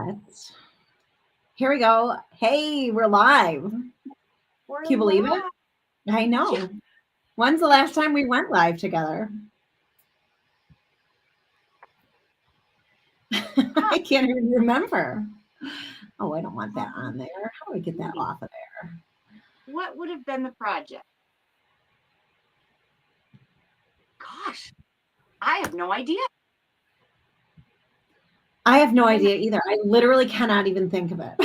What? Here we go. Hey, we're live. Can We're you believe it? live. I know. When's the last time we went live together? I can't even remember. Oh, I don't want that on there. How do I get that off of there? What would have been the project? Gosh, I have no idea. I have no idea either. I literally cannot even think of it.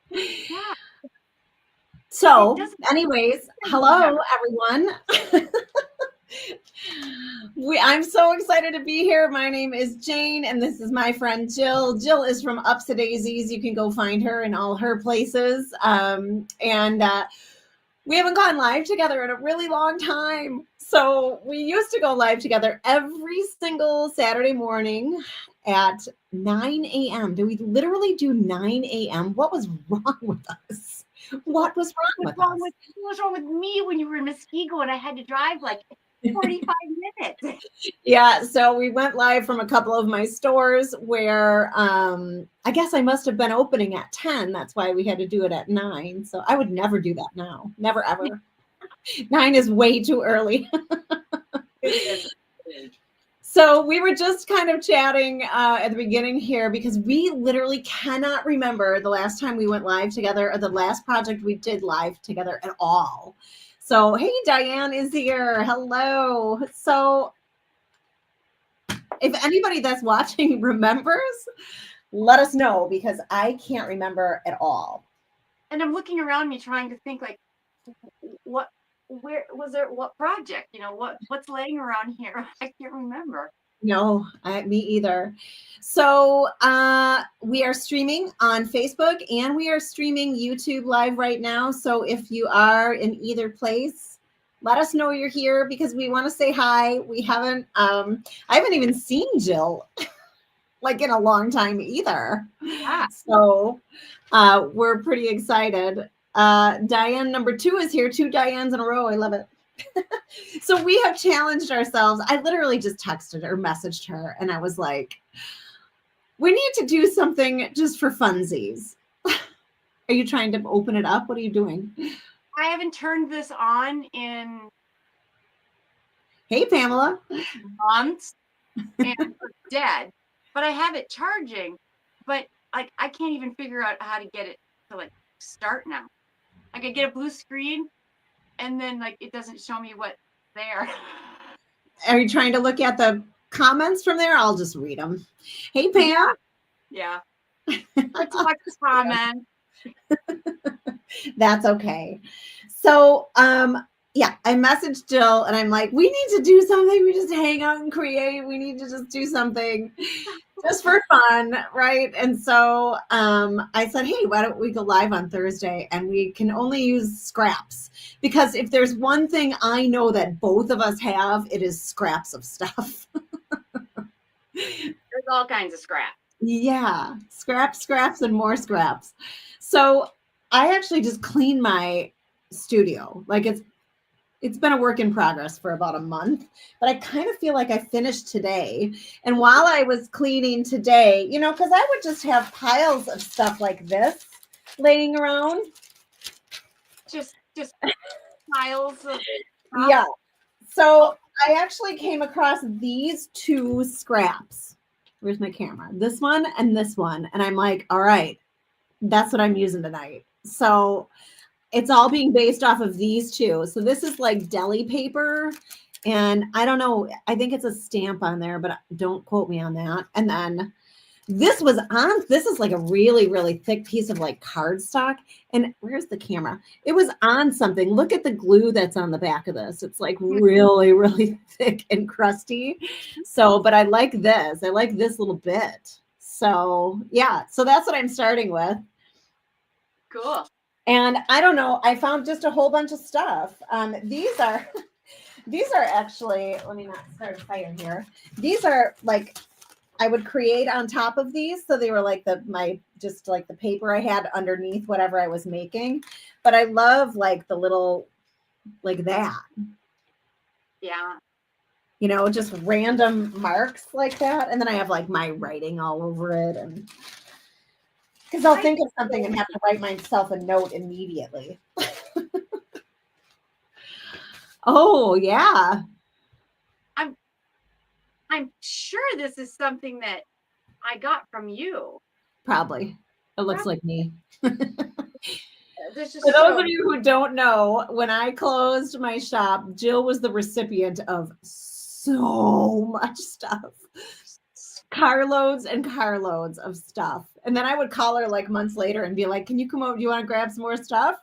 Yeah. So, anyways, hello, everyone. I'm so excited to be here. My name is Jane, and this is my friend Jill. Jill is from Ups to Daisies. You can go find her in all her places. We haven't gone live together in a really long time. So we used to go live together every single Saturday morning at 9 a.m. Do we literally do 9 a.m.? What was wrong with us? What was wrong with us? What was wrong with me when you were in Muskego and I had to drive like 45 minutes? Yeah, so we went live from a couple of my stores where I guess I must have been opening at 10. That's why we had to do it at 9. So I would never do that now. Never, ever. 9 is way too early. It is. So we were just kind of chatting at the beginning here because we literally cannot remember the last time we went live together or the last project we did live together at all. So, hey, Diane is here. Hello. So if anybody that's watching remembers, let us know because I can't remember at all. And I'm looking around me trying to think like, where was there, what project, what's laying around here? I can't remember. No, me either. So we are streaming on Facebook and we are streaming YouTube live right now. So if you are in either place, let us know you're here because we want to say hi. I haven't even seen Jill like in a long time either. So we're pretty excited. Diane number 2 is here. 2 Dianes in a row. I love it. So we have challenged ourselves. I literally just texted or messaged her and I was like, we need to do something just for funsies. Are you trying to open it up? What are you doing? I haven't turned this on in Hey, Pamela. months and it's dead, but I have it charging, but like I can't even figure out how to get it to like start now. Like I get a blue screen and then like it doesn't show me what's there. Are you trying to look at the comments from there? I'll just read them. Hey, Pam. Yeah. Let's watch the comments. That's okay. So, yeah, I messaged Jill and I'm like, we need to do something. We just hang out and create. We need to just do something just for fun, right? And so I said, hey, why don't we go live on Thursday and we can only use scraps because if there's one thing I know that both of us have, it is scraps of stuff. There's all kinds of scraps. Yeah, scraps, and more scraps. So I actually just cleaned my studio. Like it's been a work in progress for about a month, but I kind of feel like I finished today. And while I was cleaning today, because I would just have piles of stuff like this laying around. Just piles of stuff. Yeah. So I actually came across these 2 scraps. Where's my camera? This one and this one. And I'm like, all right, that's what I'm using tonight. So it's all being based off of these 2. So this is like deli paper. And I don't know, I think it's a stamp on there, but don't quote me on that. And then this is like a really, really thick piece of like cardstock. And where's the camera? It was on something. Look at the glue that's on the back of this. It's like really, really thick and crusty. So, but I like this. I like this little bit. So yeah, so that's what I'm starting with. Cool. And I don't know, I found just a whole bunch of stuff. These are actually, let me not start a fire here. These are like, I would create on top of these. So they were like just like the paper I had underneath whatever I was making. But I love like the little, like that. Yeah. Just random marks like that. And then I have like my writing all over it. And Because I'll think of something and have to write myself a note immediately. Oh, yeah. I'm sure this is something that I got from you. Probably. It looks like me. This is For those so of you who don't know, when I closed my shop, Jill was the recipient of so much stuff. Carloads and carloads of stuff. And then I would call her like months later and be like, can you come over? Do you want to grab some more stuff?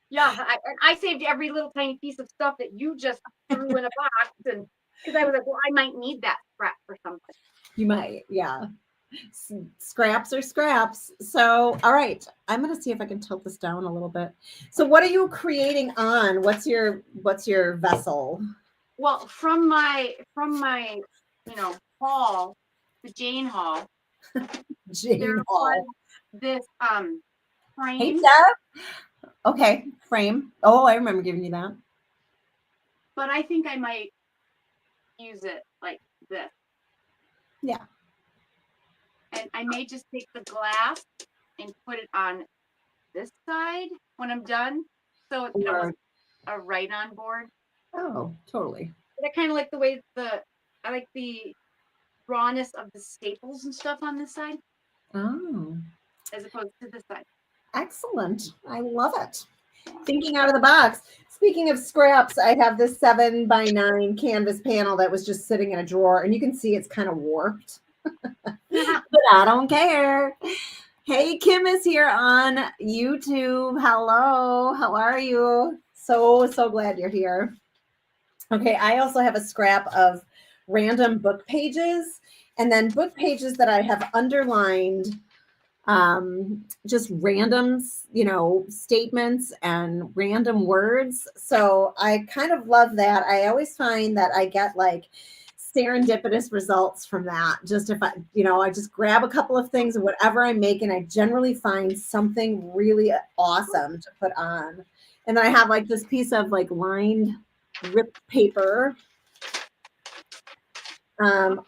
yeah. I saved every little tiny piece of stuff that you just threw in a box, and because I was like, well, I might need that scrap for something. You might, yeah. Scraps are scraps. So, all right, I'm gonna see if I can tilt this down a little bit. So, what are you creating on? What's your vessel? Well, from my hall, the Jane Hall, Jane there Hall. was this Hey, frame, Deb. Okay, frame. Oh, I remember giving you that. but I think I might use it like this. Yeah. And I may just take the glass and put it on this side when I'm done. So it's almost a write-on board. Oh, totally. But I kind of like the way I like the rawness of the staples and stuff on this side Oh, as opposed to this side. excellent. I love it. Thinking out of the box. Speaking of scraps, I have this 7x9 canvas panel that was just sitting in a drawer, and you can see it's kind of warped. But I don't care. Hey, Kim is here on YouTube. Hello, how are you? So glad you're here. Okay, I also have a scrap of random book pages, and then book pages that I have underlined, just random, statements and random words. So I kind of love that. I always find that I get like serendipitous results from that. Just if I just grab a couple of things and whatever I'm making, I generally find something really awesome to put on. And then I have like this piece of like lined ripped paper. Oh,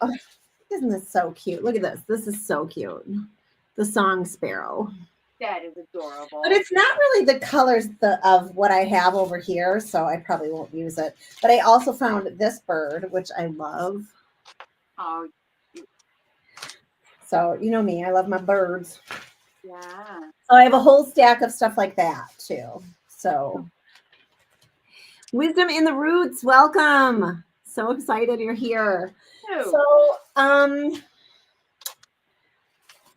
isn't this so cute? Look at this. This is so cute. The song sparrow. That is adorable. But it's not really the colors of what I have over here, so I probably won't use it. But I also found this bird, which I love. Oh. So you know me, I love my birds. Yeah. So I have a whole stack of stuff like that too. So Wisdom in the Roots, welcome. So excited you're here. Ew. So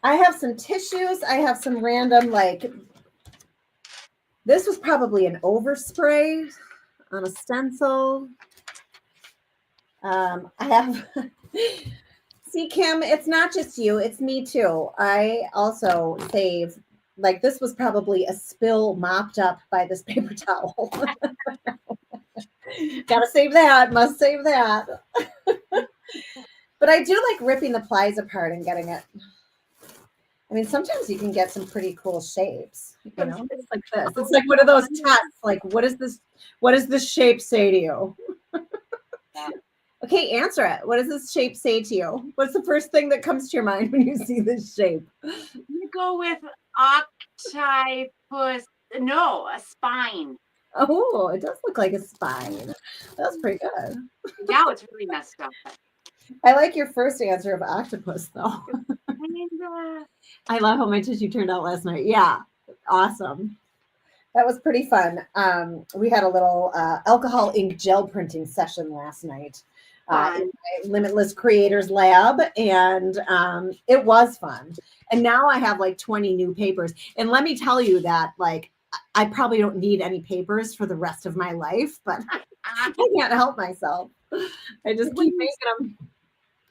I have some tissues. I have some random, like, this was probably an overspray on a stencil. I have, see, Kim, it's not just you, it's me too. I also save, like, this was probably a spill mopped up by this paper towel. Gotta save that, must save that. But I do like ripping the plies apart and getting it. I mean, sometimes you can get some pretty cool shapes, It's like this. It's like one of those tests. Like, what does this shape say to you? Yeah. Okay, answer it. What does this shape say to you? What's the first thing that comes to your mind when you see this shape? You go with octopus. No, a spine. Oh, it does look like a spine. That's pretty good. Now it's really messed up. I like your first answer of octopus, though. I love how my tissue turned out last night. Yeah, awesome. That was pretty fun. We had a little alcohol ink gel printing session last night in my Limitless Creators Lab, and it was fun. And now I have like 20 new papers. And let me tell you that, like, I probably don't need any papers for the rest of my life, but I can't help myself. I just keep making them.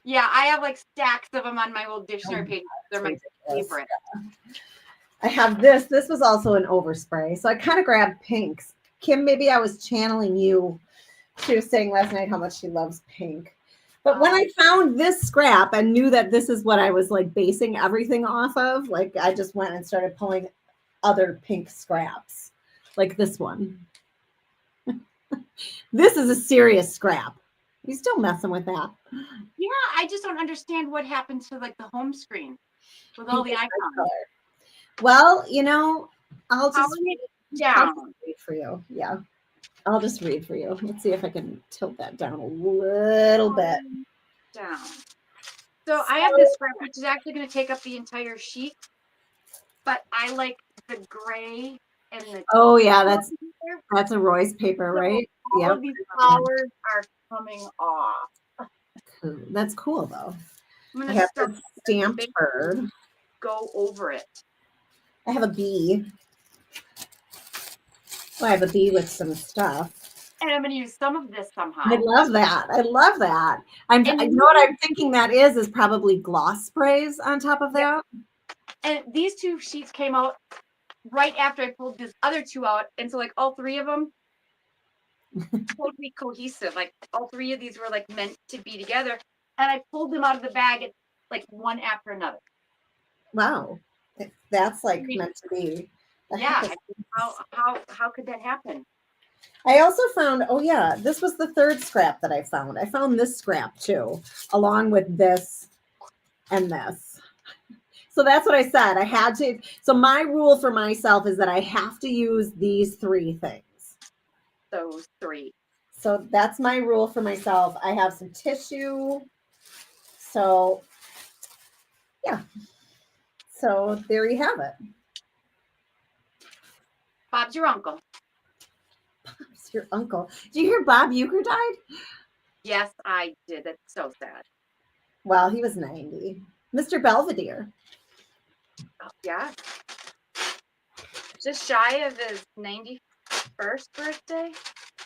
Yeah, I have like stacks of them on my old dictionary pages. They're my favorite. Yeah. I have this. This was also an overspray. So I kind of grabbed pinks. Kim, maybe I was channeling you. She was saying last night how much she loves pink. But when I found this scrap and knew that this is what I was like basing everything off of, like I just went and started pulling other pink scraps, like this one. This is a serious scrap. You still messing with that? Yeah, I just don't understand what happened to like the home screen with all Pink the is my icons. color. Well, I'll Powering just it I'll down. just read for you. Yeah, I'll just read for you. Let's see if I can tilt that down a little bit. Down. So I have this scrap, which is actually going to take up the entire sheet, but I like the gray and the. Oh yeah, that's a Roy's paper, So right? all Yep. of these flowers are coming off. Cool. That's cool though. I'm I going to have start this stamped bird. go over it. I have a bee. Oh, I have a bee with some stuff. And I'm going to use some of this somehow. I love that. I love that. You know what I'm thinking that is probably gloss sprays on top of that. And these two sheets came out right after I pulled this other two out. And so like all three of them totally cohesive. Like all three of these were like meant to be together. And I pulled them out of the bag like one after another. Wow. That's like meant to be. Yeah. How could that happen? I also found, oh yeah, this was the third scrap that I found. I found this scrap too, along with this and this. So that's what I said. I had to. So my rule for myself is that I have to use these three things. Those three. So that's my rule for myself. I have some tissue. So yeah. So there you have it. Bob's your uncle. Bob's your uncle. Did you hear Bob Euchre died? Yes, I did. That's so sad. Well, he was 90. Mr. Belvedere. Oh, yeah. Just shy of his 91st birthday.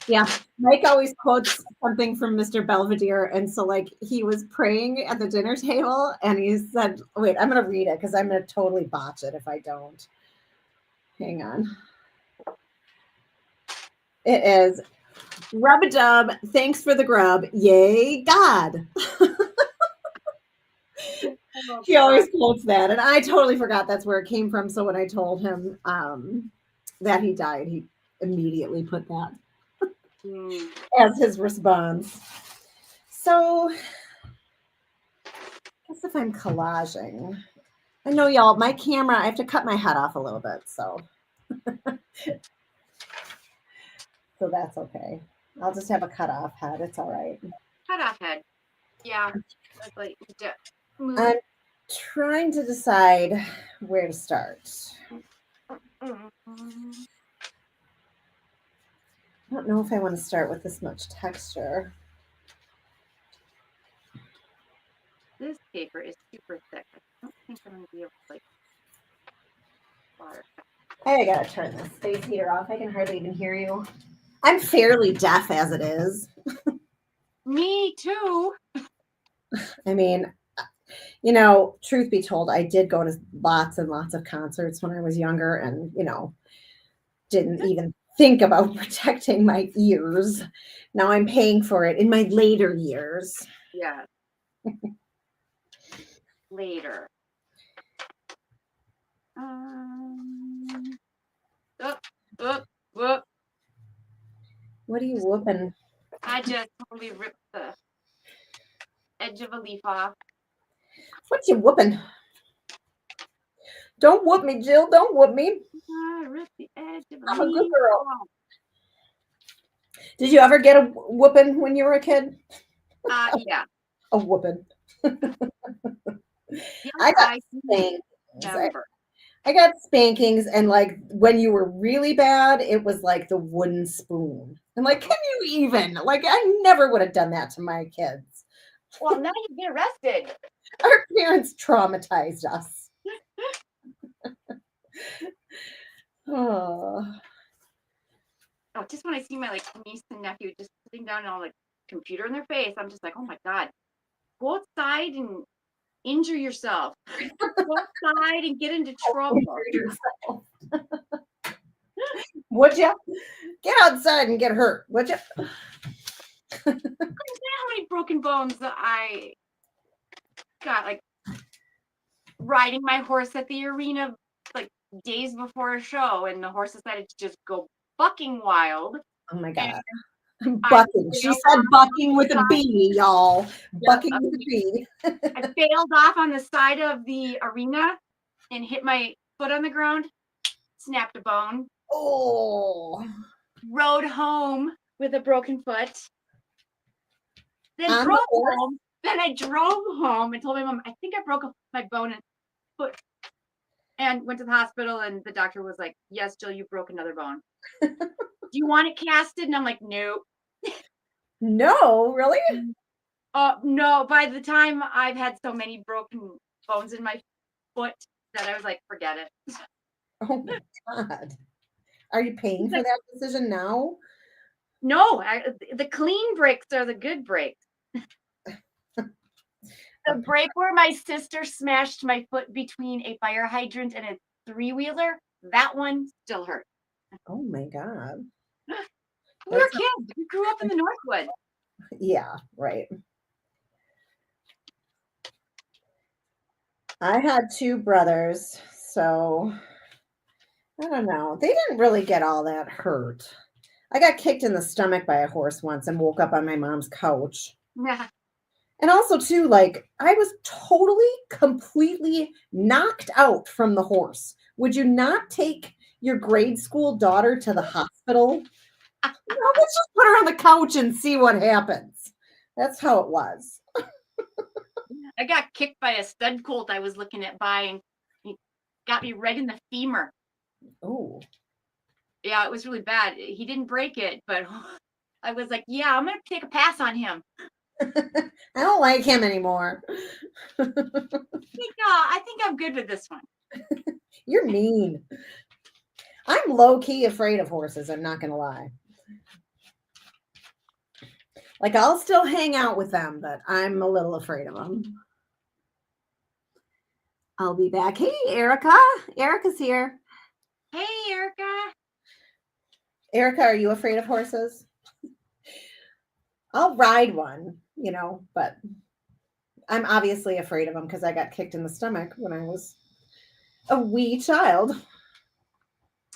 Yeah. Mike always quotes something from Mr. Belvedere. And so, like, he was praying at the dinner table and he said, wait, I'm going to read it because I'm going to totally botch it if I don't. Hang on. It is rub-a-dub. Thanks for the grub. Yay, God. He always quotes that. And I totally forgot that's where it came from. So when I told him that he died, he immediately put that as his response. So I guess if I'm collaging, I know y'all, my camera, I have to cut my head off a little bit. So that's okay. I'll just have a cut off head. It's all right. Cut off head. Yeah. That's like, I'm trying to decide where to start. I don't know if I want to start with this much texture. This paper is super thick. I don't think I'm going to be able to like water. I gotta turn this space heater off. I can hardly even hear you. I'm fairly deaf as it is. Me too. I mean, truth be told, I did go to lots and lots of concerts when I was younger and, didn't even think about protecting my ears. Now I'm paying for it in my later years. Yeah. Later. Whoop. What are you whooping? I just totally ripped the edge of a leaf off. What you whooping? Don't whoop me, Jill. Don't whoop me. I ripped the edge of a I'm a leaf good girl. off. Did you ever get a whooping when you were a kid? Yeah. A whooping. Yes, I got spankings. I got spankings, and like when you were really bad, it was like the wooden spoon. And like, can you even? Like, I never would have done that to my kids. Well, now you get arrested. Our parents traumatized us. Oh, just when I see my like niece and nephew just sitting down on like computer in their face, I'm just like, oh my God, go outside and injure yourself. Go outside and get into trouble. Would you? Get outside and get hurt, would you? How many broken bones that I got, like riding my horse at the arena like days before a show, and the horse decided to just go fucking wild. Oh my God. I Bucking. She failed said off bucking on with the a side. B, y'all. Yep. Bucking with a B. I failed off on the side of the arena and hit my foot on the ground, snapped a bone, Oh. rode home with a broken foot, then On drove the horse? home. Then I drove home and told my mom, I think I broke my bone and foot, and went to the hospital. And the doctor was like, yes, Jill, you broke another bone. Do you want it casted? And I'm like, nope. No, really? No. By the time I've had so many broken bones in my foot that I was like, forget it. Oh my God. Are you paying He's for like, that decision now? no, the clean breaks are the good breaks. The break where my sister smashed my foot between a fire hydrant and a three-wheeler, that one still hurt. Oh my God. We were kids. We grew up in the Northwood. Yeah, right. I had two brothers, so I don't know. They didn't really get all that hurt. I got kicked in the stomach by a horse once and woke up on my mom's couch. Yeah. And also, too, like I was totally, completely knocked out from the horse. Would you not take your grade school daughter to the hospital? No, let's just put her on the couch and see what happens. That's how it was. I got kicked by a stud colt I was looking at buying. He got me right in the femur. Oh, Yeah, it was really bad. He didn't break it, but I was like, yeah, I'm going to take a pass on him. I don't like him anymore. I think I'm good with this one. You're mean. I'm low key afraid of horses. I'm not going to lie. Like, I'll still hang out with them, but I'm a little afraid of them. I'll be back. Hey, Erica. Erica's here. Hey, Erica. Erica, are you afraid of horses? I'll ride one, but I'm obviously afraid of them because I got kicked in the stomach when I was a wee child.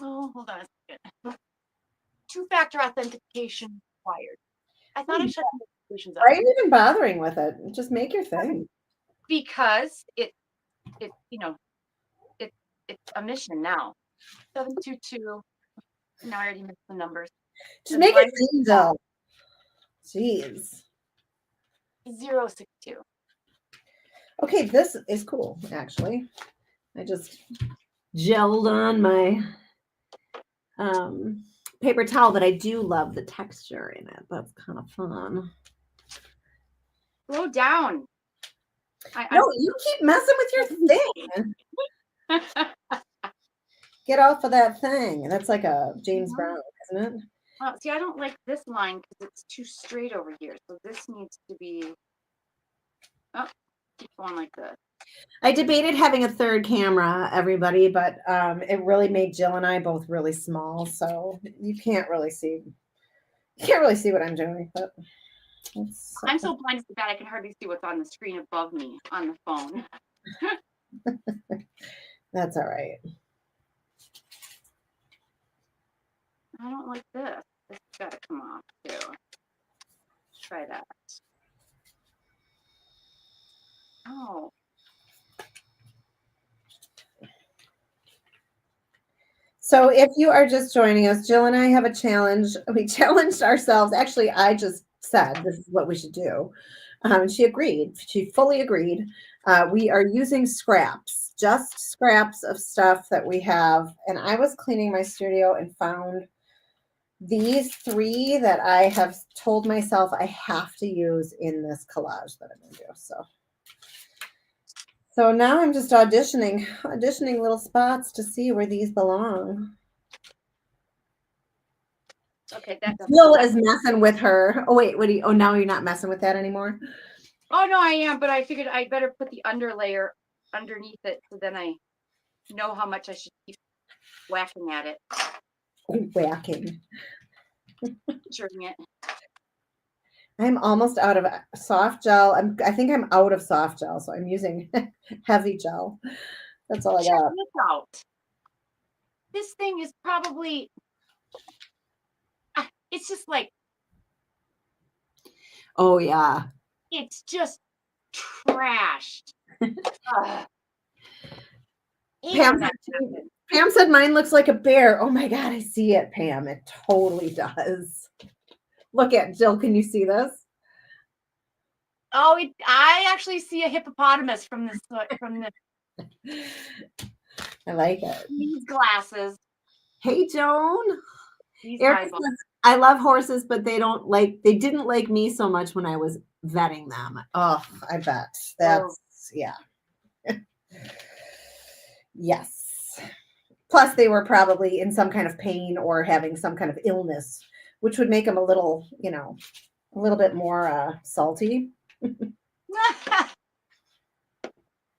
Oh, hold on a second. Two-factor authentication required. I thought I shut notifications Why are off. you even bothering with it? Just make your thing. Because it's a mission now. 722. Now I already missed the numbers. Just make it Angel. Jeez. 062. Okay, this is cool, actually. I just gelled on my paper towel, but I do love the texture in it. That's kind of fun. Slow down. No, you keep messing with your thing. Get off of that thing. That's like a James Brown, isn't it? See, I don't like this line because it's too straight over here. So this needs to be, keep going like this. I debated having a third camera, everybody, but it really made Jill and I both really small, so you can't really see what I'm doing. But I'm so blind as the bat I can hardly see what's on the screen above me on the phone. That's all right. I don't like this. This has got to come off too. Let's try that. Oh. So if you are just joining us, Jill and I have a challenge. We challenged ourselves. Actually, I just said this is what we should do. She agreed. She fully agreed. We are using scraps, just scraps of stuff that we have. And I was cleaning my studio and found these three that I have told myself I have to use in this collage that I'm going to do. So now I'm just auditioning little spots to see where these belong. Okay, that Jill is messing with her. Oh wait, now you're not messing with that anymore? Oh no, I am, but I figured I better put the underlayer underneath it so then I know how much I should keep whacking at it. Whacking. Picturing it. I'm almost out of soft gel. I think I'm out of soft gel, so I'm using heavy gel. That's all I got. Check this out. This thing is probably, it's just like Oh yeah. It's just trashed. Ugh. Hate Pam when that said, happens. Pam said mine looks like a bear. Oh my God, I see it, Pam. It totally does. Look at Jill. Can you see this? Oh, I actually see a hippopotamus from this I like it. these glasses. Hey, Joan. These Erica eyeballs. says, I love horses, but they didn't like me so much when I was vetting them. Oh, I bet. That's, yeah. Yes. Plus, they were probably in some kind of pain or having some kind of illness, which would make them a little, a little bit more salty.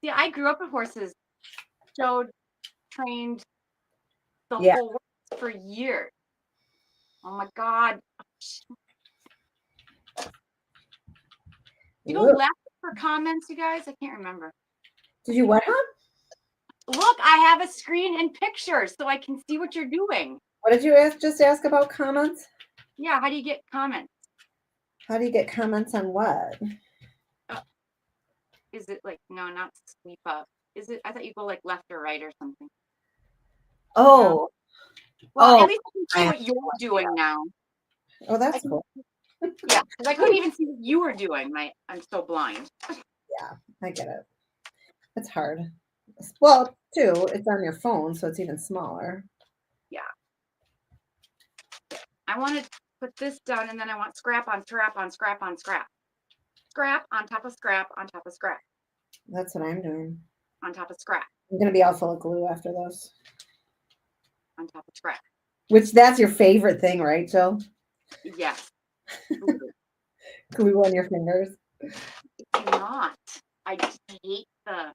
See, I grew up with horses. Showed, trained the Yeah. whole works for years. Oh my God. You go Ooh. left for comments, you guys? I can't remember. Did you what, huh? Look, I have a screen and pictures so I can see what you're doing. What did you just ask about comments? Yeah, how do you get comments? How do you get comments on what? Is it like, no, not sweep up. Is it, I thought you go like left or right or something. Oh. No. Well, Oh, at least I can see what you're doing now. oh, that's cool. Yeah, because I couldn't even see what you were doing. I'm so blind. Yeah, I get it. It's hard. Well, too, it's on your phone, so it's even smaller. Yeah. I want to put this down, and then I want scrap on scrap on scrap on scrap. Scrap on top of scrap on top of scrap That's what I'm doing. on top of scrap I'm going to be all full of glue after this. on top of scrap. Which, that's your favorite thing, right, Jill? Yes. Glue on your fingers. It's not. I just hate I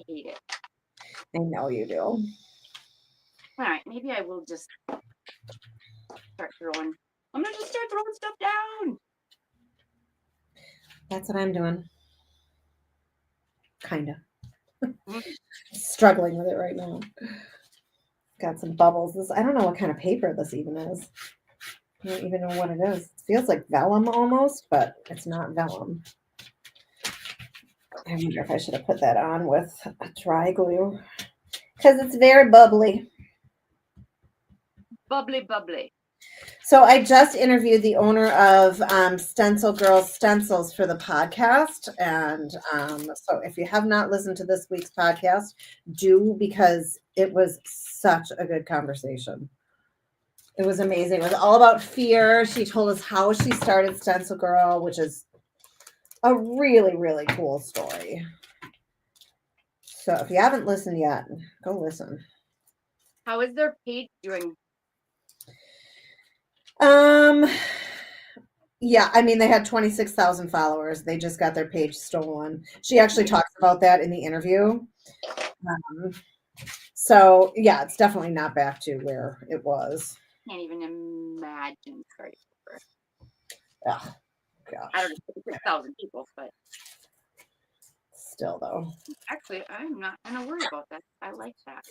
hate it. I know you do. All right, maybe I will just start throwing. I'm going to just start throwing stuff down. That's what I'm doing. Kind of. Struggling with it right now. Got some bubbles. I don't know what kind of paper this even is. I don't even know what it is. It feels like vellum almost, but it's not vellum. I wonder if I should have put that on with a dry glue because it's very bubbly. Bubbly, bubbly. So I just interviewed the owner of Stencil Girls Stencils for the podcast. And so if you have not listened to this week's podcast, do, because it was such a good conversation. It was amazing. It was all about fear. She told us how she started Stencil Girl, which is a really, really cool story. So if you haven't listened yet, go listen. How is their page doing? Yeah, I mean, they had 26,000 followers. They just got their page stolen. She actually talks about that in the interview. So yeah, it's definitely not back to where it was. Can't even imagine starting over. Oh, gosh. I don't know, 6,000 people, but Still though. actually, I'm not going to worry about that. I like that.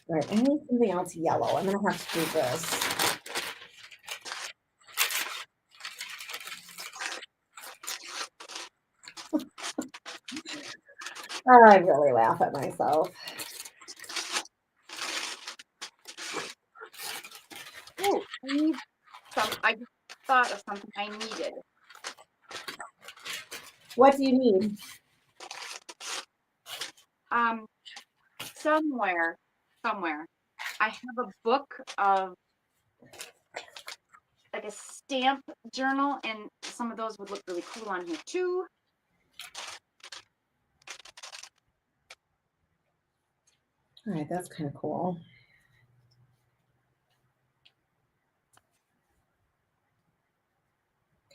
All right, I need something else yellow. I'm gonna have to do this. I really laugh at myself. Oh, I need some. I just thought of something I needed. What do you need? Somewhere, I have a book of like a stamp journal, and some of those would look really cool on here too. All right, that's kind of cool.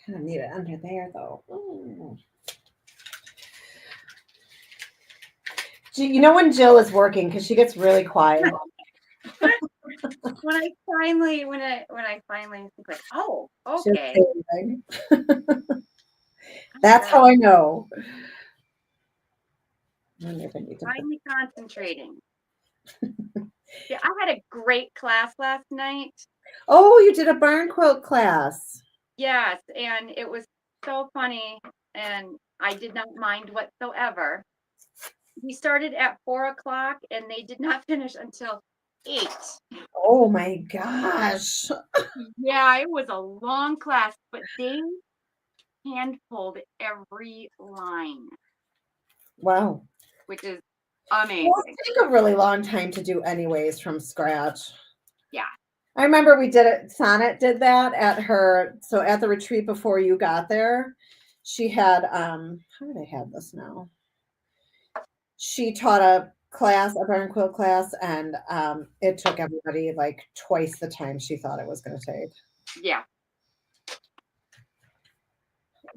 Kind of need it under there though. Ooh. You know when Jill is working, because she gets really quiet. when I finally think like, oh, She okay. doesn't say anything. That's how I know. I wonder if I need to put- Finally concentrating. Yeah, I had a great class last night. Oh, you did a barn quilt class. Yes, and it was so funny, and I did not mind whatsoever. We started at 4 o'clock, and they did not finish until 8. Oh my gosh. Yeah, it was a long class, but they hand pulled every line, Wow. which is Well, amazing. it take a really long time to do anyways from scratch. Yeah. I remember we did it. Sonnet did that at her. So at the retreat before you got there, she had how did I have this now? She taught a class, a barn quilt class, and it took everybody like twice the time she thought it was going to take. Yeah.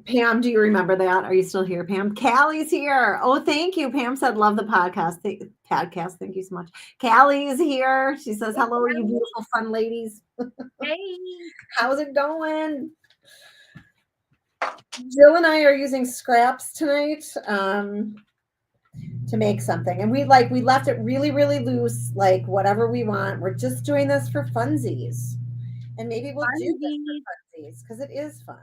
Pam, do you remember that? Are you still here, Pam? Callie's here. Oh, thank you. Pam said, love the podcast. Podcast. Thank you so much. Callie's here. She says, hello, you beautiful, fun ladies. Hey. How's it going? Jill and I are using scraps tonight to make something. And we left it really, really loose, like whatever we want. We're just doing this for funsies. And maybe we'll do this for funsies because it is fun.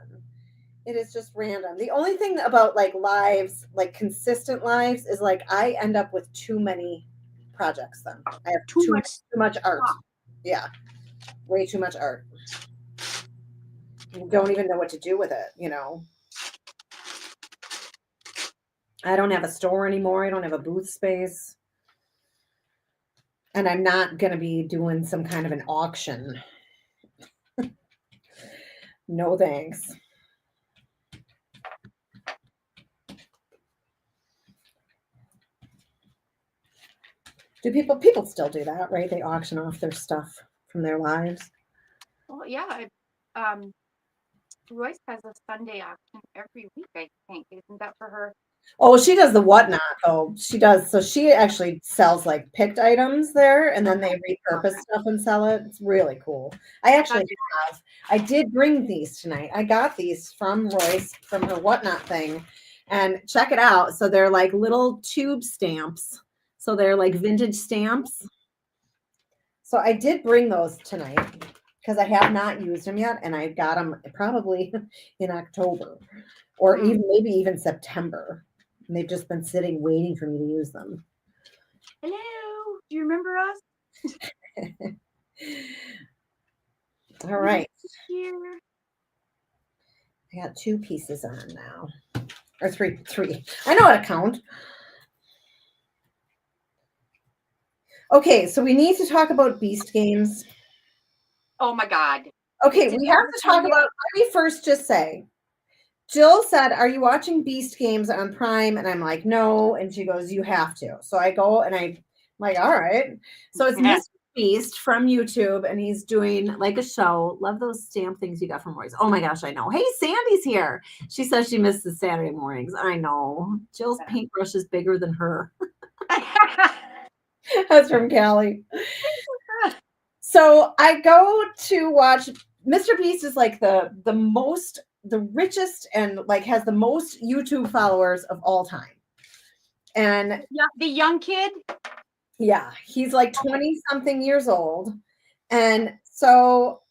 It is just random. The only thing about like lives, like consistent lives, is like I end up with too many projects then. I have too much art. Yeah. Way too much art. You don't even know what to do with it, you know. I don't have a store anymore. I don't have a booth space. And I'm not going to be doing some kind of an auction. No thanks. Do people still do that, right? They auction off their stuff from their lives. Well, yeah. Royce has a Sunday auction every week, I think. Isn't that for her? Oh, she does the whatnot. Oh, she does. So she actually sells like picked items there, and then they repurpose stuff and sell it. It's really cool. I did bring these tonight. I got these from Royce from her whatnot thing, and check it out. So they're like little tube stamps. So they're like vintage stamps. So I did bring those tonight because I have not used them yet, and I got them probably in October or maybe even September. And they've just been sitting waiting for me to use them. Hello. Do you remember us? All right. Here. I got 2 pieces on now. Or three. I know how to count. Okay, so we need to talk about Beast games. Oh my God. Okay, we have to talk about, let me first just say, Jill said, are you watching Beast games on Prime? And I'm like, no. And she goes, you have to. So I go and I'm like, all right. So it's Mr. Beast from YouTube, and he's doing like a show. Love those stamp things you got from Royce. Oh my gosh, I know. Hey, Sandy's here. She says she misses Saturday mornings. I know. Jill's paintbrush is bigger than her. That's from Callie. So I go to watch. Mr. Beast is like the richest and like has the most YouTube followers of all time. And yeah, the young kid. Yeah, he's like 20 something years old. And so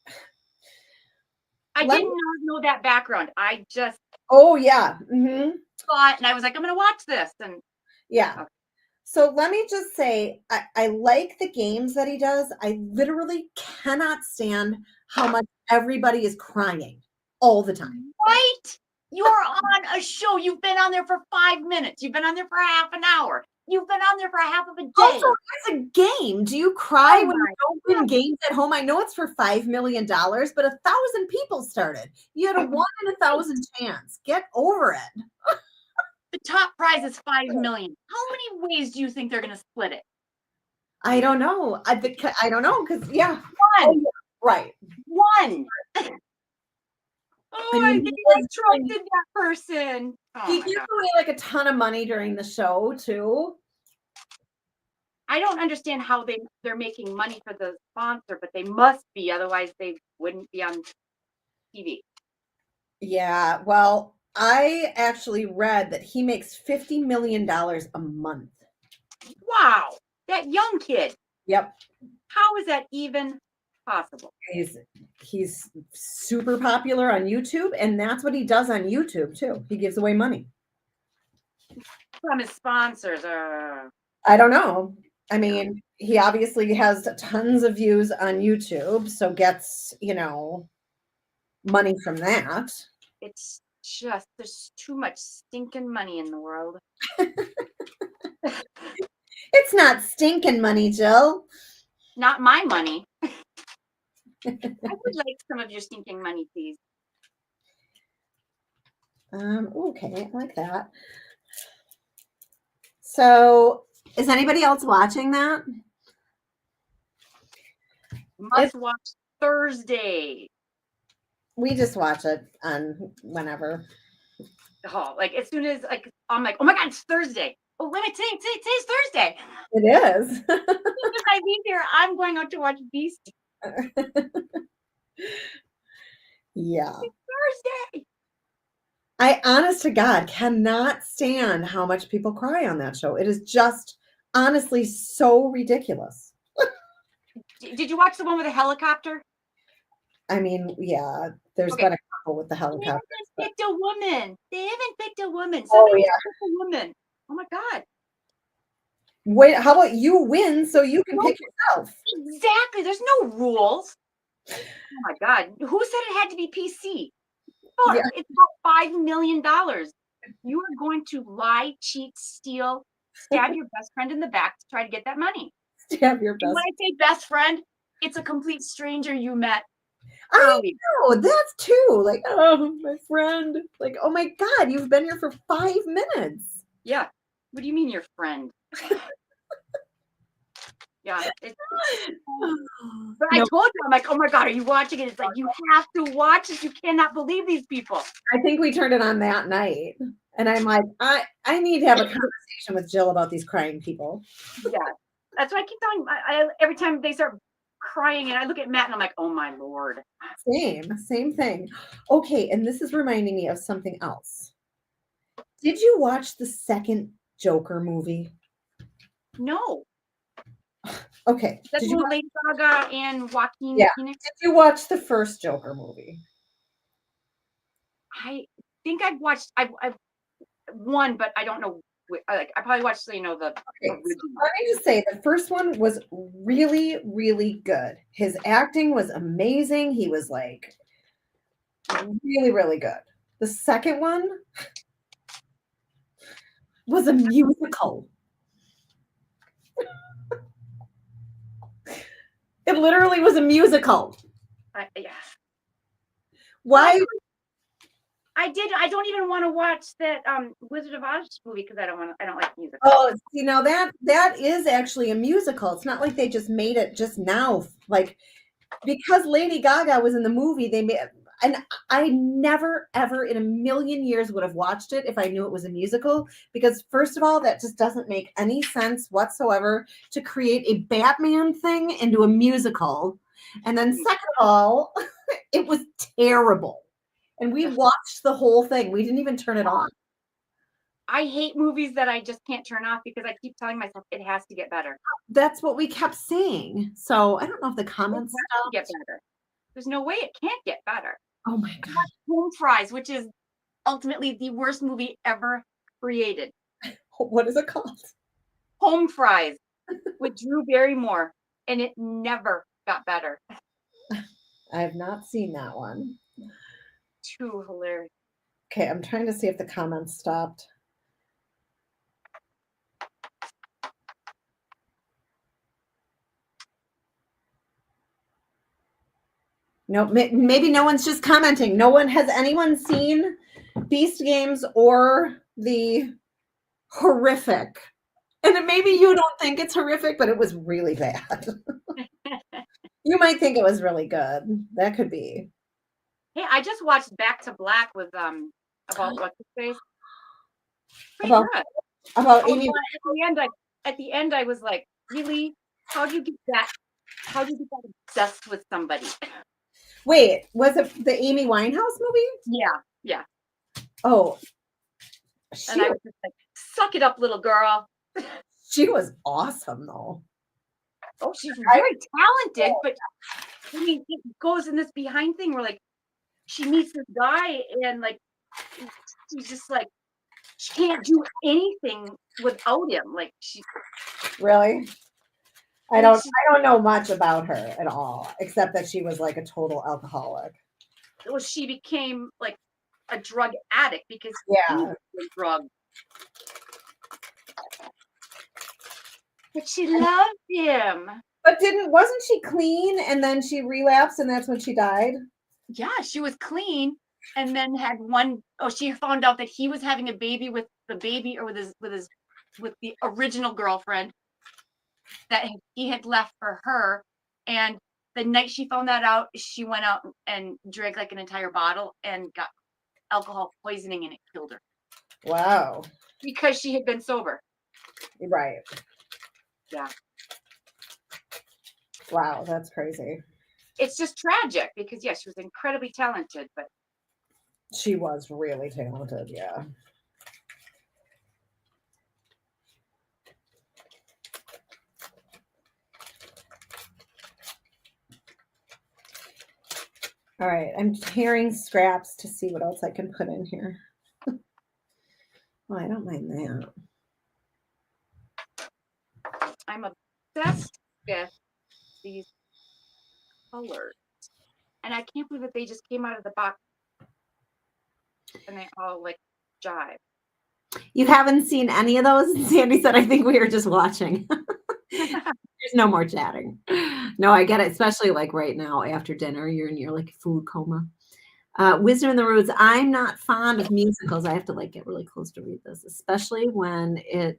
I did not know that background. I just Oh yeah. Mm-hmm. Thought, and I was like, I'm gonna watch this. And yeah. Okay. So let me just say, I like the games that he does. I literally cannot stand how much everybody is crying all the time. Right? You're on a show. You've been on there for 5 minutes. You've been on there for half an hour. You've been on there for half of a day. Also, it's a game. Do you cry when you don't win games at home? I know it's for $5 million, but 1,000 people started. You had a 1 in 1,000 chance. Get over it. The top prize is $5 million. How many ways do you think they're going to split it? I don't know. I don't know because One. Oh, yeah. Right. One. Oh, I think I trusted that person. He gives away like a ton of money during the show too. I don't understand how they're making money for the sponsor, but they must be, otherwise they wouldn't be on TV. Yeah, well, I actually read that he makes $50 million a month. Wow, that young kid. Yep. How is that even possible? He's super popular on YouTube, and that's what he does on YouTube too. He gives away money. From his sponsors. I don't know. I mean, he obviously has tons of views on YouTube, so gets, money from that. It's just, there's too much stinking money in the world. It's not stinking money, Jill. Not my money. I would like some of your stinking money, please. Okay, I like that. So, is anybody else watching that? Must watch Thursday. We just watch it on whenever. Oh, like as soon as I'm like, oh my god, it's Thursday. Oh, wait, today's Thursday. It is. As soon as I leave here, I'm going out to watch Beast. Yeah. It's Thursday. I, honest to God, cannot stand how much people cry on that show. It is just honestly so ridiculous. Did you watch the one with the helicopter? I mean, yeah, there's Okay. been a couple with the They helicopter. haven't picked a woman. They haven't picked a woman. Oh, Somebody yeah. pick a woman. Oh my god. Wait, how about you win so you can pick yourself? Exactly. There's no rules. Oh my god. Who said it had to be PC? Oh, Yeah. it's about $5 million. You are going to lie, cheat, steal, stab your best friend in the back to try to get that money. Stab your And best. when I say best friend, it's a complete stranger you met I early. know, that's too. Like, oh, my friend. Like, oh my God, you've been here for 5 minutes. Yeah. What do you mean your friend? Yeah. But I No, told you, I'm like, oh my god, are you watching it? It's like, you have to watch this. You cannot believe these people. I think we turned it on that night. And I'm like, I need to have a conversation with Jill about these crying people. Yeah. That's why I keep telling I every time they start crying and I look at Matt and I'm like, oh my lord. Same thing. Okay, and this is reminding me of something else. Did you watch the second Joker movie? No. Okay. That's Did you, with Lady Gaga and Joaquin Yeah. Phoenix. did you watch the first Joker movie? I think I've watched I've one, but I don't know. I probably watched, the Okay, so original. let me just say the first one was really, really good. His acting was amazing. He was like really, really good. The second one was a musical. It literally was a musical. Yeah. Why? I don't even want to watch that Wizard of Oz movie because I don't like music. Oh, you know that is actually a musical. It's not like they just made it just now. Like because Lady Gaga was in the movie, they made, and I never ever in a million years would have watched it if I knew it was a musical, because first of all, that just doesn't make any sense whatsoever to create a Batman thing into a musical. And then second of all, it was terrible. And we watched the whole thing. We didn't even turn it on. I hate movies that I just can't turn off because I keep telling myself it has to get better. That's what we kept saying. So I don't know if the It comments has to get better. There's no way it can't get better. Oh my God. Home Fries, which is ultimately the worst movie ever created. What is it called? Home Fries with Drew Barrymore, and it never got better. I have not seen that one. Too hilarious. Okay, I'm trying to see if the comments stopped. No, maybe no one's just commenting. No one has anyone seen Beast Games or the horrific. And maybe you don't think it's horrific, but it was really bad. You might think it was really good. That could be. Hey, I just watched Back to Black with about what's his face. Pretty About, good. about Oh, Amy. at the end, I was like, really? How do you get that? How do you get that obsessed with somebody? Wait, was it the Amy Winehouse movie? Yeah. Oh, And I was just like, suck it up, little girl. she was awesome though. Oh, she's very talented, but I mean, it goes in this behind thing where like she meets this guy and like she's just like she can't do anything without him. Like she Really? I and don't it's just, I don't know much about her at all, except that she was like a total alcoholic. well, she became like a drug addict because he Yeah. was drug. But she loved him. But wasn't she clean and then she relapsed and that's when she died? Yeah, she was clean and then had one oh, she found out that he was having a baby with the baby or with the original girlfriend that he had left for her. And the night she found that out, she went out and drank like an entire bottle and got alcohol poisoning and it killed her Wow. because she had been sober. Right. Yeah. Wow, that's crazy. It's just tragic because, yeah, she was incredibly talented, but She was really talented, yeah. All right, I'm tearing scraps to see what else I can put in here. Oh, I don't mind that. I'm obsessed with these colors. And I can't believe that they just came out of the box and they all like jive. You haven't seen any of those? Sandy said, I think we were just watching. There's no more chatting. No, I get it, especially like right now after dinner, you're in your like food coma. Wisdom in the Roots. I'm not fond of musicals. I have to like get really close to read this, especially when it's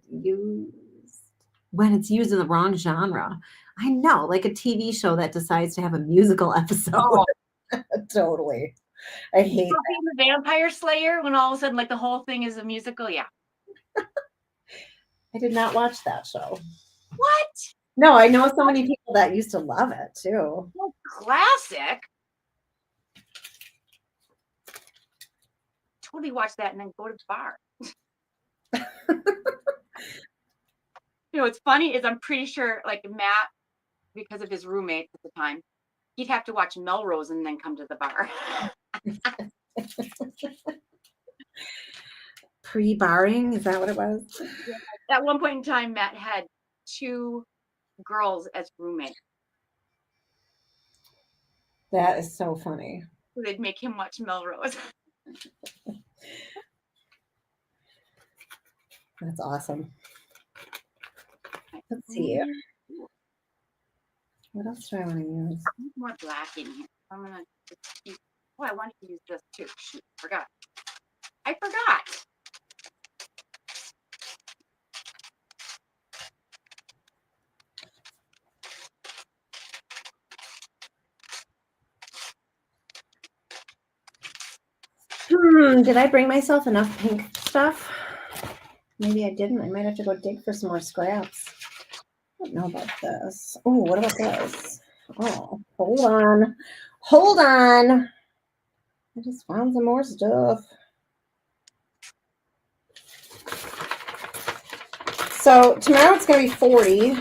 used in the wrong genre. I know, like a TV show that decides to have a musical episode. Oh. Totally. I hate that. Buffy the Vampire Slayer when all of a sudden like the whole thing is a musical. Yeah. I did not watch that show. What? No, I know so many people that used to love it too. Well, classic. Totally watch that and then go to the bar. You know, what's funny is I'm pretty sure like Matt, because of his roommate at the time, he'd have to watch Melrose and then come to the bar. Pre-barring, is that what it was? At one point in time, Matt had 2 girls as roommates. That is so funny. So they'd make him watch Melrose. That's awesome. Let's see. What else do I want to use? I need more black in here. I'm gonna just keep. Oh, I wanted to use this too. Shoot, forgot. I forgot. Did I bring myself enough pink stuff? Maybe I didn't. I might have to go dig for some more scraps. I don't know about this. Oh, what about this? Oh, hold on. Hold on. I just found some more stuff. So tomorrow it's going to be 40.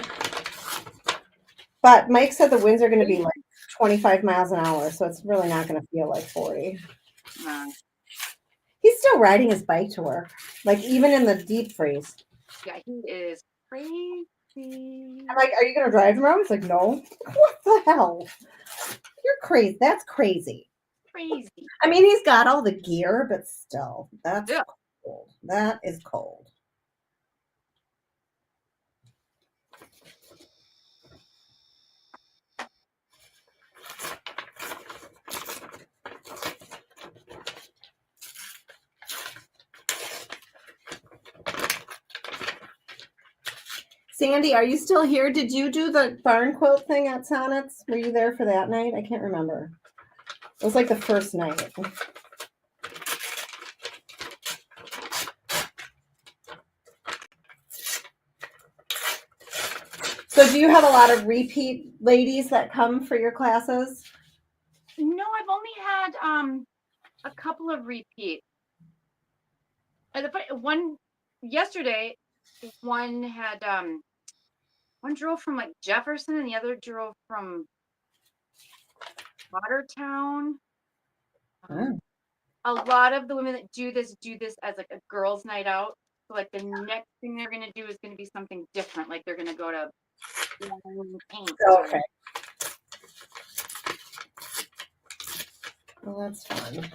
But Mike said the winds are going to be like 25 miles an hour. So it's really not going to feel like 40. He's still riding his bike to work. Like even in the deep freeze. Yeah, he is crazy. I'm like, are you going to drive tomorrow? He's like, no. What the hell? You're crazy. That's crazy. Crazy. I mean, he's got all the gear, but still, that's Yeah. cold. That is cold. Sandy, are you still here? Did you do the barn quilt thing at Sonnets? Were you there for that night? I can't remember. It was like the first night. So do you have a lot of repeat ladies that come for your classes? No, I've only had a couple of repeats. One yesterday, one had one drove from like Jefferson and the other drove from Watertown. Oh. A lot of the women that do this as like a girls' night out. So like the next thing they're gonna do is gonna be something different. Like they're gonna go to paint. Okay. Well, that's fun.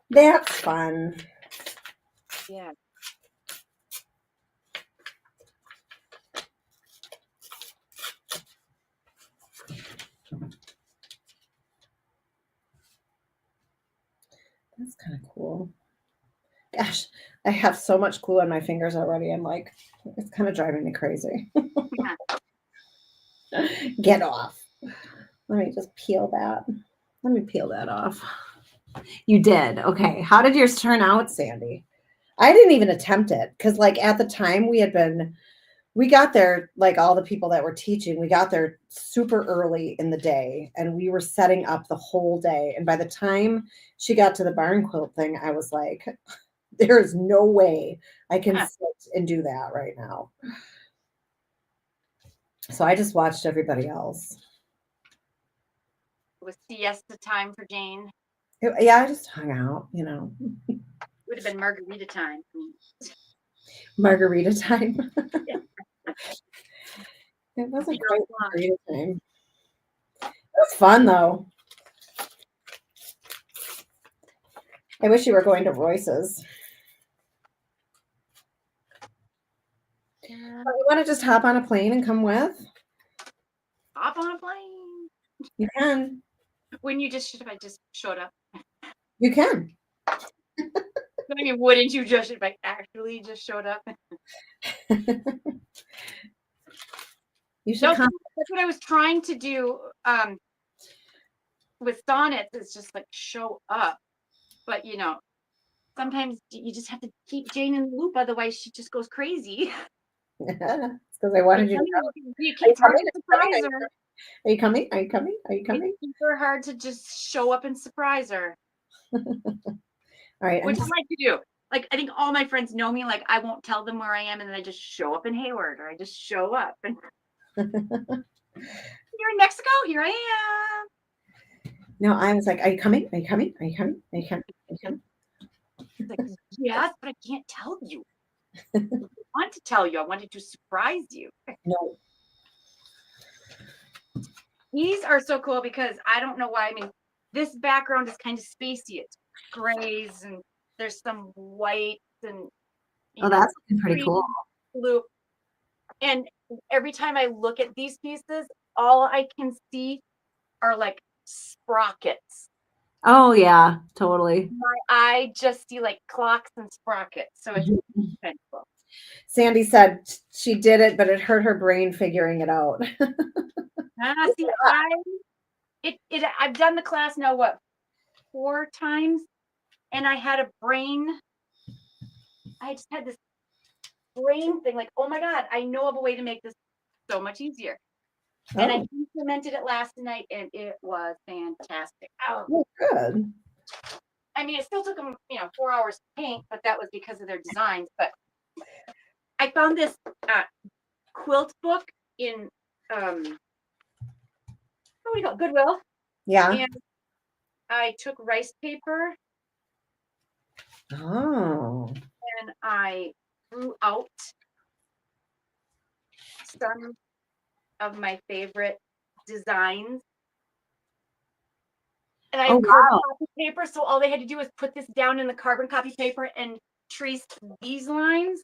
That's fun. Yeah. That's kind of cool. Gosh, I have so much glue on my fingers already. I'm like, it's kind of driving me crazy. Get off. Let me just peel that. Let me peel that off. You did. Okay. How did yours turn out, Sandy? I didn't even attempt it because, like, at the time we got there, like all the people that were teaching, we got there super early in the day and we were setting up the whole day. And by the time she got to the barn quilt thing, I was like, there is no way I can sit and do that right now. So I just watched everybody else. It was siesta time for Jane. Yeah, I just hung out, you know. It would have been margarita time. Margarita time. Yeah. It wasn't quite margarita time. It was fun though. I wish you were going to Royce's. Yeah. You want to just hop on a plane and come with? Hop on a plane. You can. When you just should have just showed up. You can. I mean, wouldn't you just if I actually just showed up? You should come. That's what I was trying to do with sonnets is just like show up. But you know, sometimes you just have to keep Jane in the loop, otherwise she just goes crazy. It's because I wanted you to come. It's hard to surprise her. Are you coming? Are you coming? Are you coming? It's super hard to just show up and surprise her. All right. Which I like to do. Like I think all my friends know me. Like I won't tell them where I am, and then I just show up in Hayward, or I just show up. And you're in Mexico. Here I am. No, I was like, "Are you coming? Are you coming? Are you coming? Are you coming? Are you coming?" Like, yes, but I can't tell you. I want to tell you. I wanted to surprise you. No. These are so cool because I don't know why. I mean, this background is kind of spacey. It's grays and there's some whites and That's pretty cool. Blue. And every time I look at these pieces, all I can see are like sprockets. Oh yeah, totally. I just see like clocks and sprockets. So it's kind of cool. Sandy said she did it, but it hurt her brain figuring it out. See, I've done the class now, what, 4 times? And I had a brain. I just had this brain thing like, oh my God, I know of a way to make this so much easier. And I implemented it last night and it was fantastic. Oh, good. I mean, it still took them, 4 hours to paint, but that was because of their designs. But I found this quilt book in what do you call it? Goodwill. Yeah. And I took rice paper. Oh. And I drew out some of my favorite designs. And I carbon copy paper, so all they had to do was put this down in the carbon copy paper and trace these lines.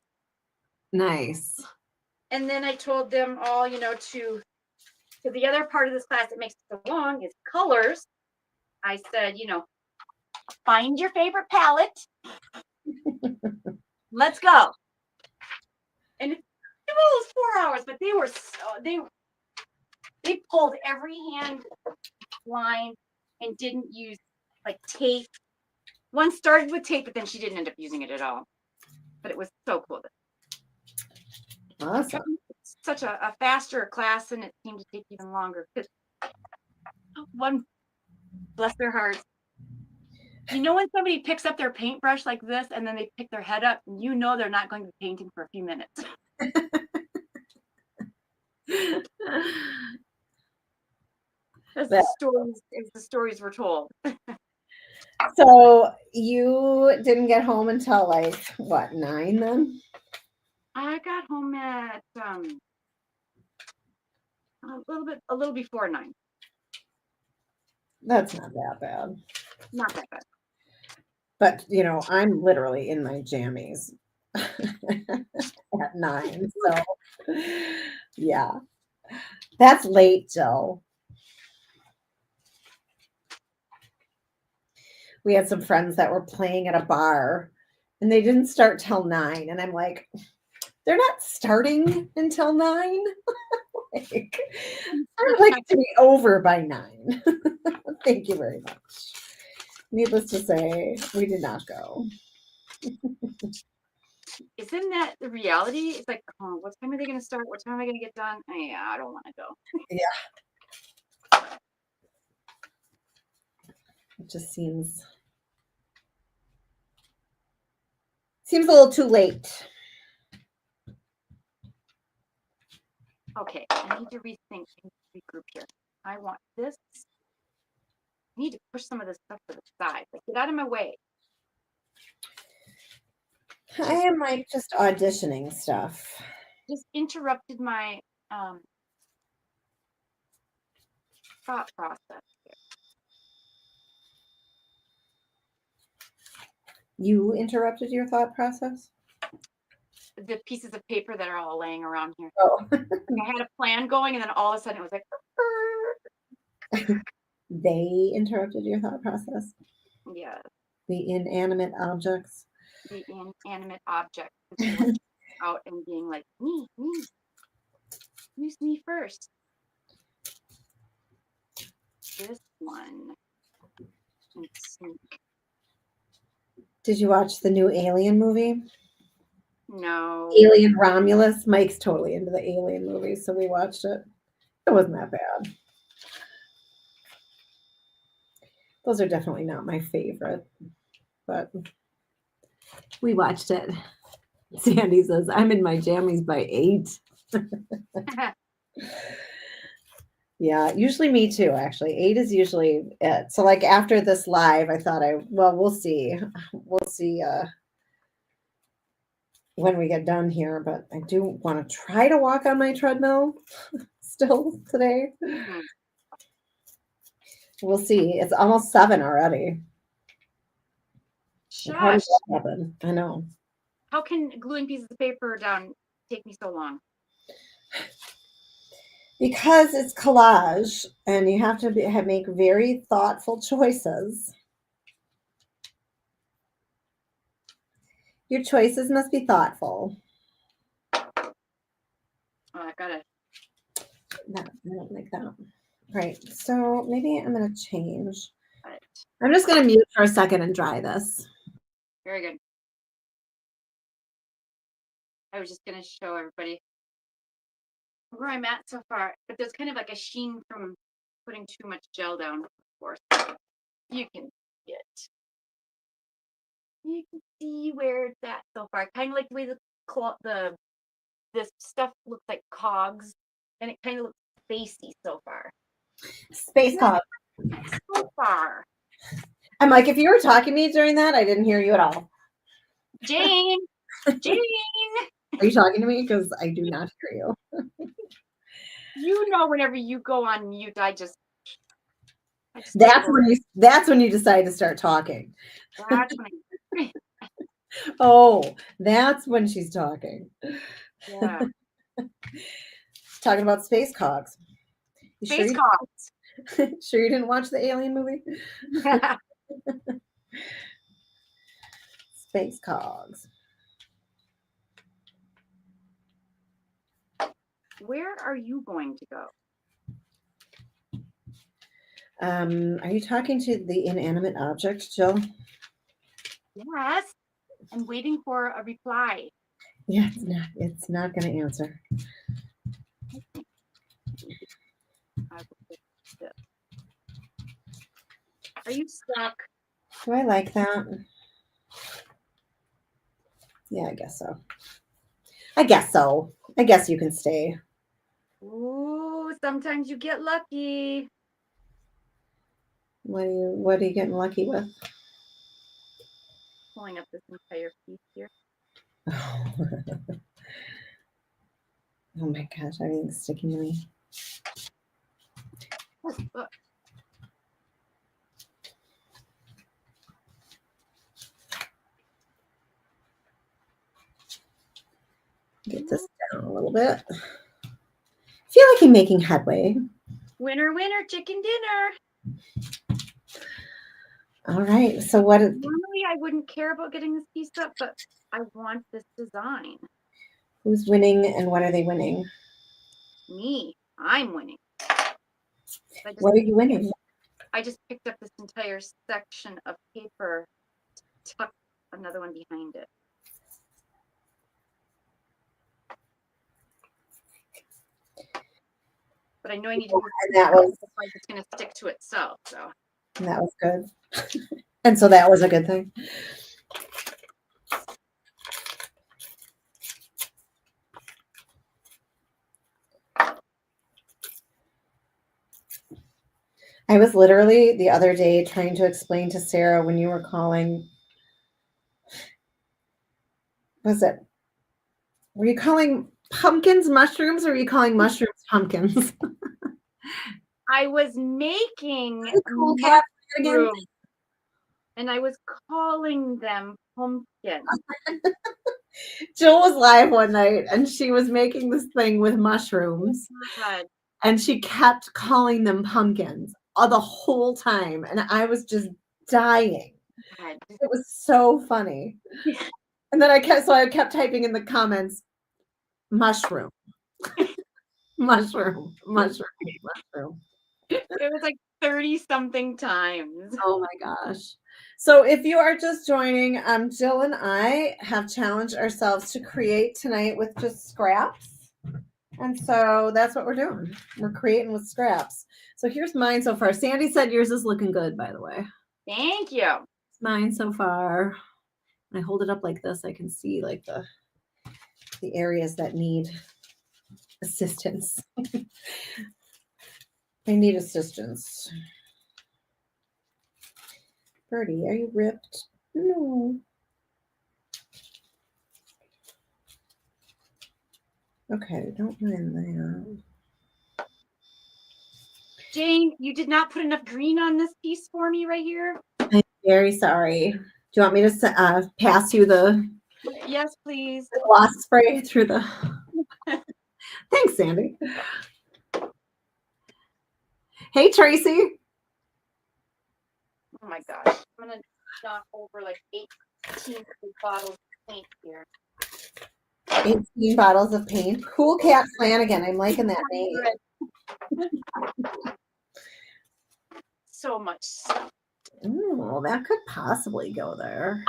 Nice. And then I told them all, to the other part of this class that makes it so long is colors. I said, find your favorite palette. Let's go. And it was 4 hours, but they were they pulled every hand line and didn't use like tape. One started with tape, but then she didn't end up using it at all. But it was so cool. Awesome. It's such a faster class, and it seemed to take even longer. One Bless their hearts. You know when somebody picks up their paintbrush like this and then they pick their head up, you know they're not going to be painting for a few minutes. As the stories were told. So you didn't get home until like what, 9 then? I got home at a little before 9. That's not that bad. Not that bad. But you know, I'm literally in my jammies at 9. So yeah. That's late, Jill. We had some friends that were playing at a bar and they didn't start till 9. And I'm like, they're not starting until 9. Like, I would like it to be over by 9. Thank you very much. Needless to say, we did not go. Isn't that the reality? It's like, oh, what time are they going to start? What time am I going to get done? Yeah, I don't want to go. Yeah. It just seems a little too late. Okay, I need to rethink and regroup here. I want this. I need to push some of this stuff to the side. Like, get out of my way. I am like just auditioning stuff. Just interrupted my thought process here. You interrupted your thought process? The pieces of paper that are all laying around here. Oh. I had a plan going, and then all of a sudden it was like, They interrupted your thought process? yeah. The inanimate objects? The inanimate object out and being like, me, use me first. This one. Did you watch the new Alien movie? No. Alien Romulus. Mike's totally into the Alien movies, so we watched it. It wasn't that bad. Those are definitely not my favorite, but we watched it. Sandy says, I'm in my jammies by 8. Yeah, usually me too, actually. 8 is usually it. So like after this live, I thought we'll see. We'll see when we get done here, but I do want to try to walk on my treadmill still today. Mhm. We'll see. It's almost 7 already. Shush. I know. How can gluing pieces of paper down take me so long? Because it's collage and you have to make very thoughtful choices. Your choices must be thoughtful. Oh, I got it. No, I don't like that. Right. So maybe I'm going to change. Got it. I'm just going to mute for a second and dry this. Very good. I was just going to show everybody where I'm at so far. But there's kind of like a sheen from putting too much gel down, of course. You can see where it's at so far. Kind of like the way this stuff looks like cogs, and it kind of looks spacey so far. Space cogs. So far. I'm like, if you were talking to me during that, I didn't hear you at all. Jane! Jane! Are you talking to me? Because I do not hear you. You know, whenever you go on mute, I just that's when you decide to start talking. That's when Oh, that's when she's talking. Yeah. Talking about space cogs. Space cogs. Sure you didn't watch the Alien movie? Space cogs. Where are you going to go? Are you talking to the inanimate object, Jill? Yes. I'm waiting for a reply. Yeah, it's not going to answer. Are you stuck? Do I like that? Yeah, I guess so. I guess you can stay. Ooh, sometimes you get lucky. What are you getting lucky with? Pulling up this entire piece here. Oh my gosh, everything's sticking to me. Oh, look. Get this down a little bit. I feel like I'm making headway. Winner, winner, chicken dinner. All right. So what is Normally I wouldn't care about getting this piece up, but I want this design. who's winning and what are they winning? Me. I'm winning. What are you winning? I just picked up this entire section of paper to tuck another one behind it. But I know I need to move And that was it's going to stick to itself. So that was good. And so that was a good thing. I was literally the other day trying to explain to Sarah when you were calling. Were you calling pumpkins mushrooms or were you calling mushrooms pumpkins? I was making Cool cat again. mushrooms, and I was calling them pumpkins. Jill was live one night and she was making this thing with mushrooms God. and she kept calling them pumpkins the whole time. And I was just dying. God. It was so funny. And then I kept typing in the comments, mushroom, mushroom, mushroom, mushroom. It was like 30 something times. Oh my gosh. So if you are just joining, Jill and I have challenged ourselves to create tonight with just scraps. And so that's what we're doing. We're creating with scraps. So here's mine so far. Sandy said yours is looking good, by the way. Thank you. It's mine so far. When I hold it up like this, I can see like the areas that need assistance. I need assistance. Birdie, are you ripped? No. Okay, don't mind that. Jane, you did not put enough green on this piece for me right here. I'm very sorry. Do you want me to pass you the Yes, please. gloss spray through the... Thanks, Sandy. Hey, Tracy. Oh my gosh. I'm going to knock over like 18 bottles of paint here. 18 bottles of paint. Cool Cat Flanagan. I'm liking that name. So much stuff. Oh, that could possibly go there.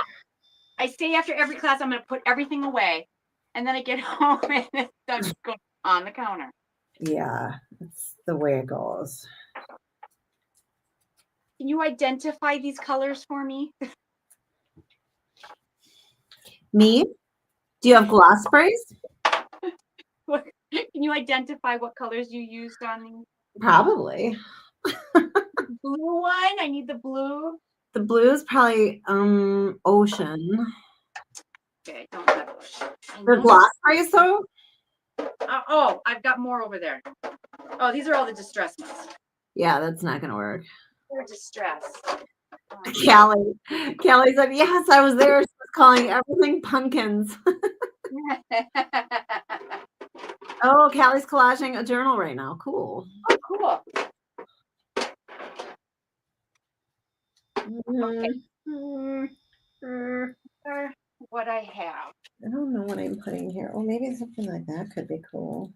I say after every class, I'm going to put everything away. And then I get home and it's done going on the counter. Yeah, that's the way it goes. Can you identify these colors for me? Me? Do you have gloss sprays? Can you identify what colors you used on these? Probably. Blue one? I need the blue. The blue is probably ocean. Okay, I don't have ocean. The gloss sprays though? Oh, I've got more over there. Oh, these are all the distress ones. Yeah, that's not gonna work. They're distress. Callie said, yes, I was there. She was calling everything pumpkins. Oh, Callie's collaging a journal right now. Cool. Oh, cool. Okay. What I have. I don't know what I'm putting here. Oh, maybe something like that could be cool.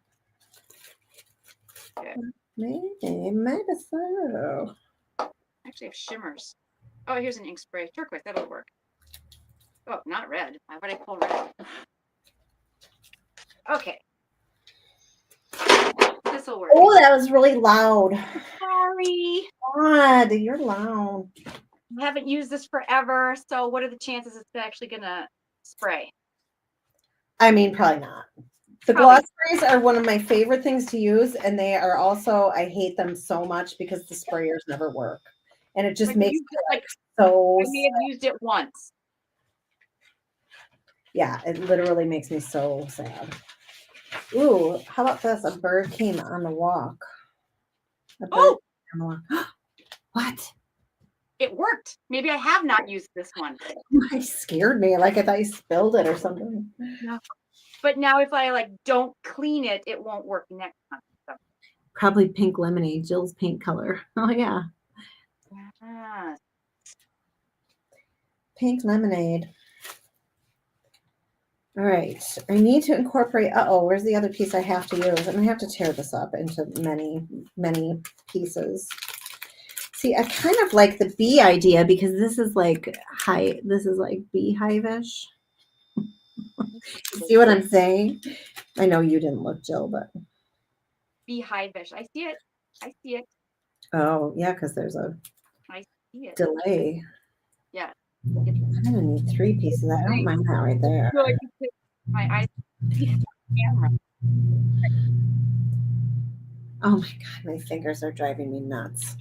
Okay. Maybe so. Actually, I have shimmers. Oh, here's an ink spray. Turquoise, that'll work. Oh, not red. Why would I pull red? Okay. This'll work. Oh, that was really loud. Sorry. God, you're loud. I haven't used this forever. So what are the chances it's actually gonna spray? I mean, probably not. The Probably. gloss sprays are one of my favorite things to use, and they are also, I hate them so much because the sprayers never work. And it just Like, makes used me it, like so I may have used it once. yeah, it literally makes me so sad. Ooh, how about this? A bird came on the walk. A bird Oh, came on the walk. What? it worked. Maybe I have not used this one. It scared me. Like I thought you spilled it or something. No. But now if I like don't clean it, it won't work next time. So. Probably pink lemonade, Jill's paint color. Oh yeah. Ah, Pink lemonade. All right. I need to incorporate, where's the other piece I have to use? I'm gonna have to tear this up into many, many pieces. See, I kind of like the bee idea because this is like beehive-ish. See what I'm saying? I know you didn't look, Jill, but beehive-ish. I see it. I see it. oh yeah, because there's a I see it. delay. Yeah. I'm gonna need 3 pieces. I don't mind that right there. I feel like you put my eyes on the camera. Oh my god, my fingers are driving me nuts.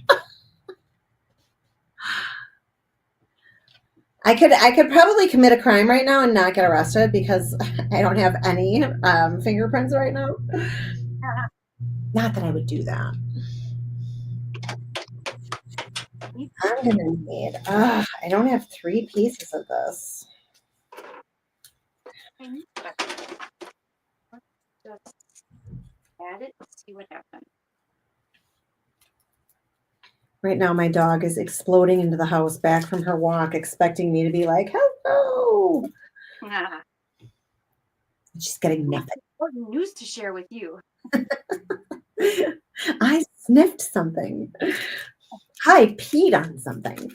I could probably commit a crime right now and not get arrested because I don't have any fingerprints right now. Not that I would do that. I'm gonna need. I don't have 3 pieces of this. I need that. Let's just add it and see what happens. Right now, my dog is exploding into the house back from her walk, expecting me to be like, "Hello." Ah, She's getting nothing. important news to share with you. I sniffed something. I peed on something.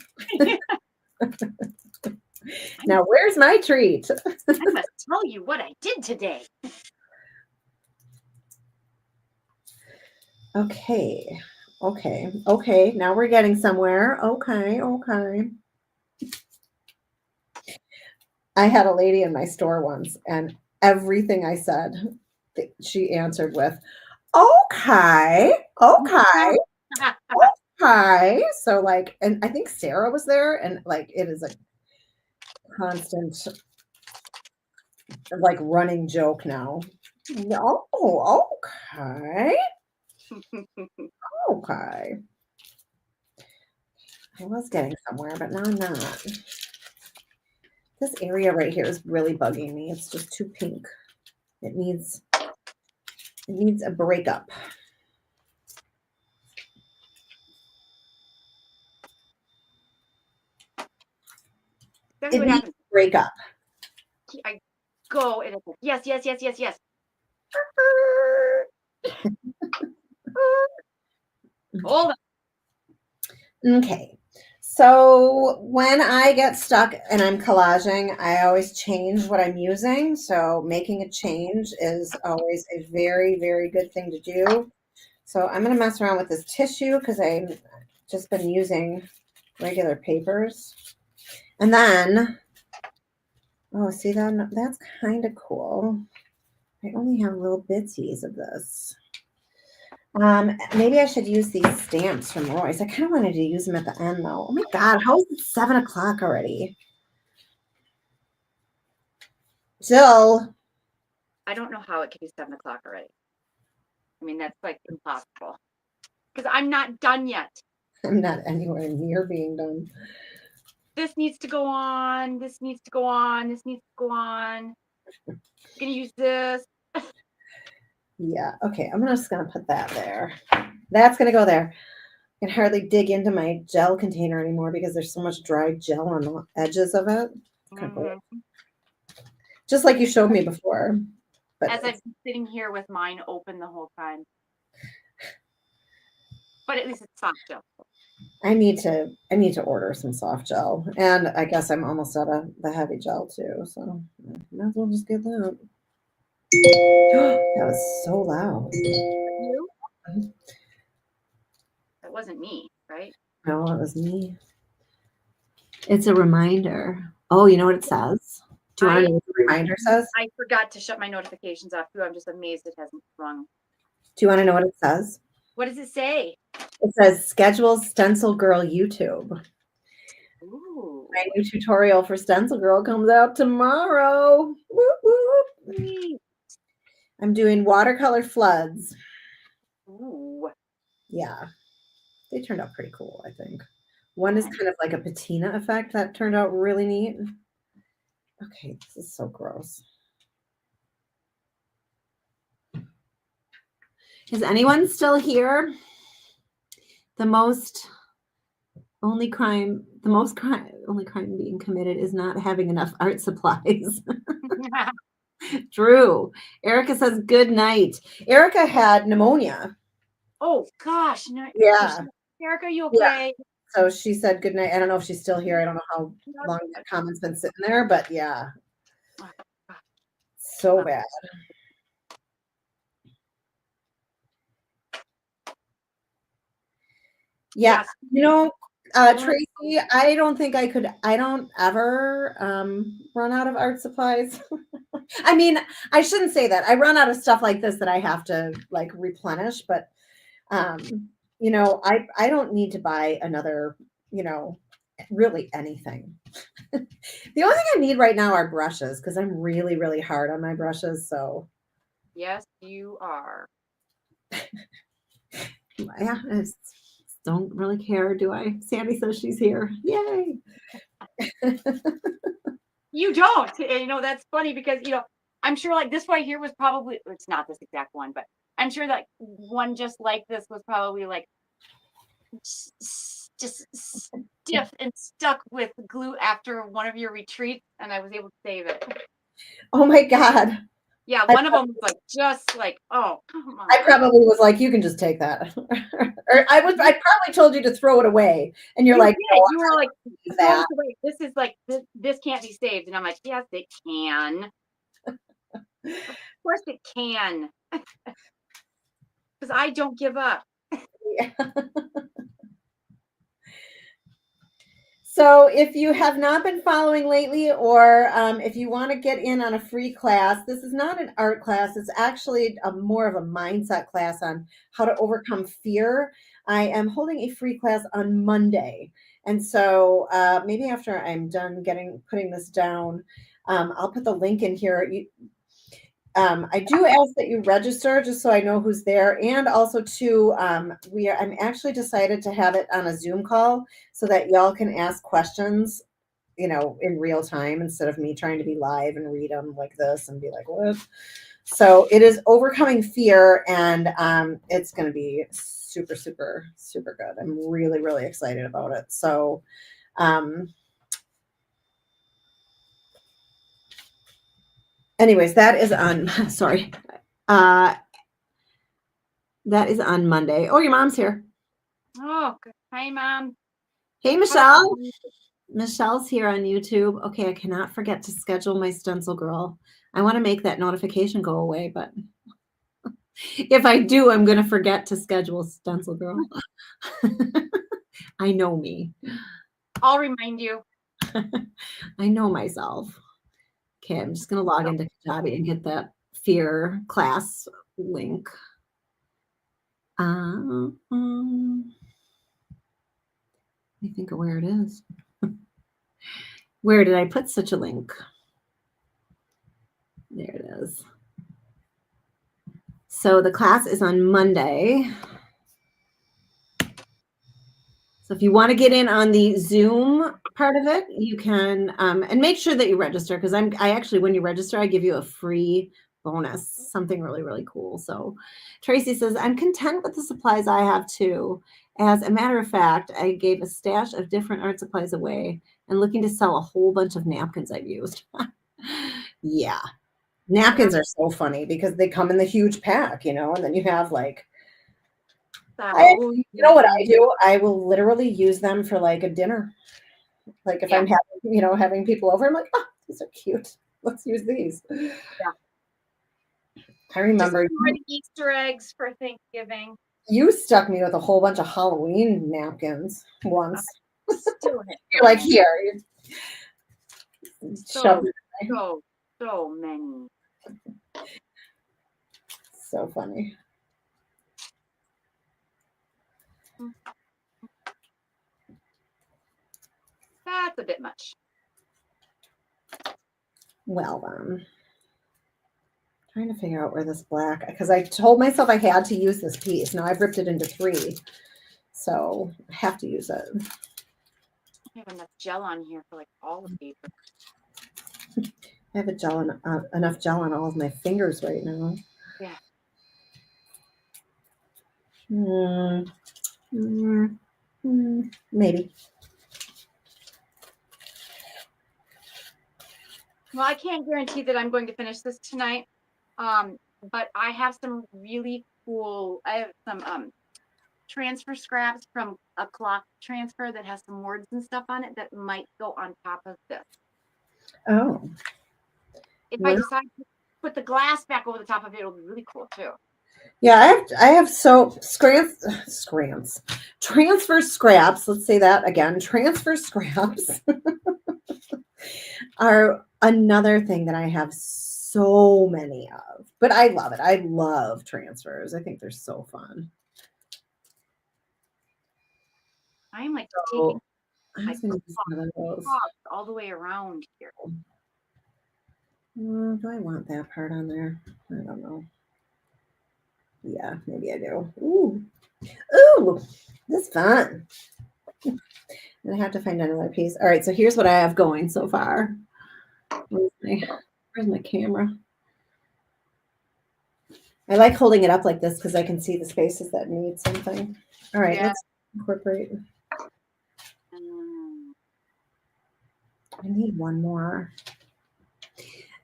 Now, where's my treat? I must tell you what I did today. Okay. Okay. Now we're getting somewhere. Okay. I had a lady in my store once, and everything I said, she answered with, okay. Okay. So, like, and I think Sarah was there, and like, it is a constant, like, running joke now. Oh, okay. Okay. I was getting somewhere, but now I'm not. This area right here is really bugging me. It's just too pink. It needs a breakup. Exactly It what needs happens. a breakup. I go and it's like, yes. Hold on. Okay. So when I get stuck and I'm collaging, I always change what I'm using. So making a change is always a very, very good thing to do. So I'm going to mess around with this tissue because I've just been using regular papers. And then, see that? That's kind of cool. I only have little bitsies of this. Maybe I should use these stamps from Roy's. I kind of wanted to use them at the end though. Oh my god, how is it 7 o'clock already? Jill. I don't know how it can be 7 o'clock already. I mean, that's like impossible. Because I'm not done yet. I'm not anywhere near being done. This needs to go on. This needs to go on. This needs to go on. I'm gonna use this. Yeah, okay. I'm just gonna put that there. That's gonna go there. I can hardly dig into my gel container anymore because there's so much dry gel on the edges of it. Just like you showed me before. But as I've been sitting here with mine open the whole time. But at least it's soft gel. I need to order some soft gel. And I guess I'm almost out of the heavy gel too. So might as well just get that. That was so loud. You? That wasn't me, right? No, it was me. It's a reminder. Oh, you know what it says? Do you want to know what the reminder says? I forgot to shut my notifications off too. I'm just amazed it hasn't rung. Do you want to know what it says? What does it say? It says schedule Stencil Girl YouTube. Ooh. My new tutorial for Stencil Girl comes out tomorrow. Whoop, whoop. Sweet. I'm doing watercolor floods. Ooh. Yeah, they turned out pretty cool, I think. One is kind of like a patina effect that turned out really neat. Okay, this is so gross. Is anyone still here? The only crime being committed is not having enough art supplies. Drew. Erica says good night. Erica had pneumonia. Oh gosh, no. Yeah. Erica, you Yeah. okay? So she said good night. I don't know if she's still here. I don't know how long that comment's been sitting there, but yeah. So bad. Yeah. Yes. You know, Tracy, I don't ever run out of art supplies. I mean, I shouldn't say that. I run out of stuff like this that I have to like replenish, but you know, I don't need to buy another, you know, really anything. The only thing I need right now are brushes because I'm really, really hard on my brushes. So Yes, you are. yeah, I just don't really care, do I? Sandy says she's here. Yay. You don't. You know, that's funny because, you know, I'm sure like this right here was probably, it's not this exact one, but I'm sure that one just like this was probably like just stiff and stuck with glue after one of your retreats, and I was able to save it. Oh my God. Yeah, one of them was like just like, oh, come on. I probably was like, you can just take that. Or I probably told you to throw it away. And you're like, did. no, You were like, do throw that. this away. This is like this can't be saved. And I'm like, yes, it can. Of course it can. Because I don't give up. Yeah. So if you have not been following lately, or if you want to get in on a free class, this is not an art class. It's actually more of a mindset class on how to overcome fear. I am holding a free class on Monday. And so maybe after I'm done putting this down, I'll put the link in here. I do ask that you register just so I know who's there, and also too, I'm actually decided to have it on a Zoom call so that y'all can ask questions, you know, in real time instead of me trying to be live and read them like this and be like, what? So it is overcoming fear, and it's going to be super, super, super good. I'm really, really excited about it. So, anyways, that is on, sorry. That is on Monday. Oh, your mom's here. Oh, good. Hi, Mom. Hey, Michelle. Michelle's here on YouTube. Okay, I cannot forget to schedule my Stencil Girl. I want to make that notification go away, but if I do, I'm going to forget to schedule Stencil Girl. I know me. I'll remind you. I know myself. Okay, I'm just going to log into Kajabi and get that fear class link. Let me think of where it is. Where did I put such a link? There it is. So the class is on Monday. So if you want to get in on the Zoom part of it, you can, and make sure that you register, because I actually, when you register, I give you a free bonus, something really, really cool. So Tracy says, I'm content with the supplies I have too. As a matter of fact, I gave a stash of different art supplies away and looking to sell a whole bunch of napkins I've used. Yeah. Napkins are so funny because they come in the huge pack, you know, and then you have like, you know what I do? I will literally use them for like a dinner. Like if I'm having people over, I'm like, oh, these are cute. Let's use these. Yeah. I remember Easter eggs for Thanksgiving. You stuck me with a whole bunch of Halloween napkins once. Still hit You're like, here. so many. So funny. That's a bit much. Well, trying to figure out where this black, because I told myself I had to use this piece. Now I've ripped it into 3, so I have to use it. I have enough gel on here for like all the paper. I have enough gel on all of my fingers right now. Yeah. Maybe. Well, I can't guarantee that I'm going to finish this tonight. But I have some really cool. I have some transfer scraps from a clock transfer that has some words and stuff on it that might go on top of this. Oh. If I decide to put the glass back over the top of it, it'll be really cool too. Yeah, I have transfer scraps. Let's say that again. Transfer scraps are another thing that I have so many of, but I love it. I love transfers. I think they're so fun. I'm like So, taking I was going to use one of those. all the way around here. Do I want that part on there? I don't know. Yeah, maybe I do. Ooh, this is fun. And I have to find another piece. All right, so here's what I have going so far. Where's my camera? I like holding it up like this because I can see the spaces that need something. All right, let's incorporate. I need one more.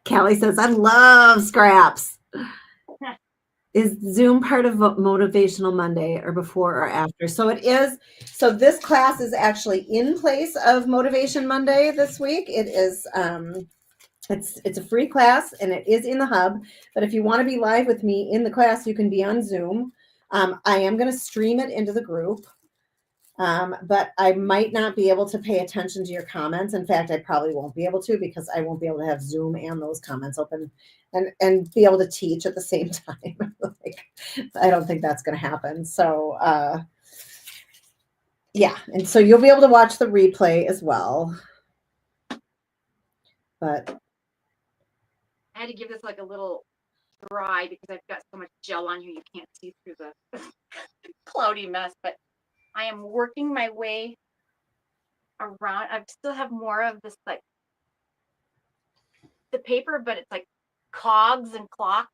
Callie says, I love scraps. Is Zoom part of Motivational Monday or before or after? So it is. So this class is actually in place of Motivation Monday this week. It is it's a free class and it is in the hub. But if you want to be live with me in the class, you can be on Zoom. I am going to stream it into the group. But I might not be able to pay attention to your comments. In fact, I probably won't be able to because I won't be able to have Zoom and those comments open and be able to teach at the same time. Like, I don't think that's going to happen. So, yeah. And so you'll be able to watch the replay as well. But I had to give this like a little dry because I've got so much gel on here you can't see through the cloudy mess. But I am working my way around. I still have more of this like the paper, but it's like cogs and clocks.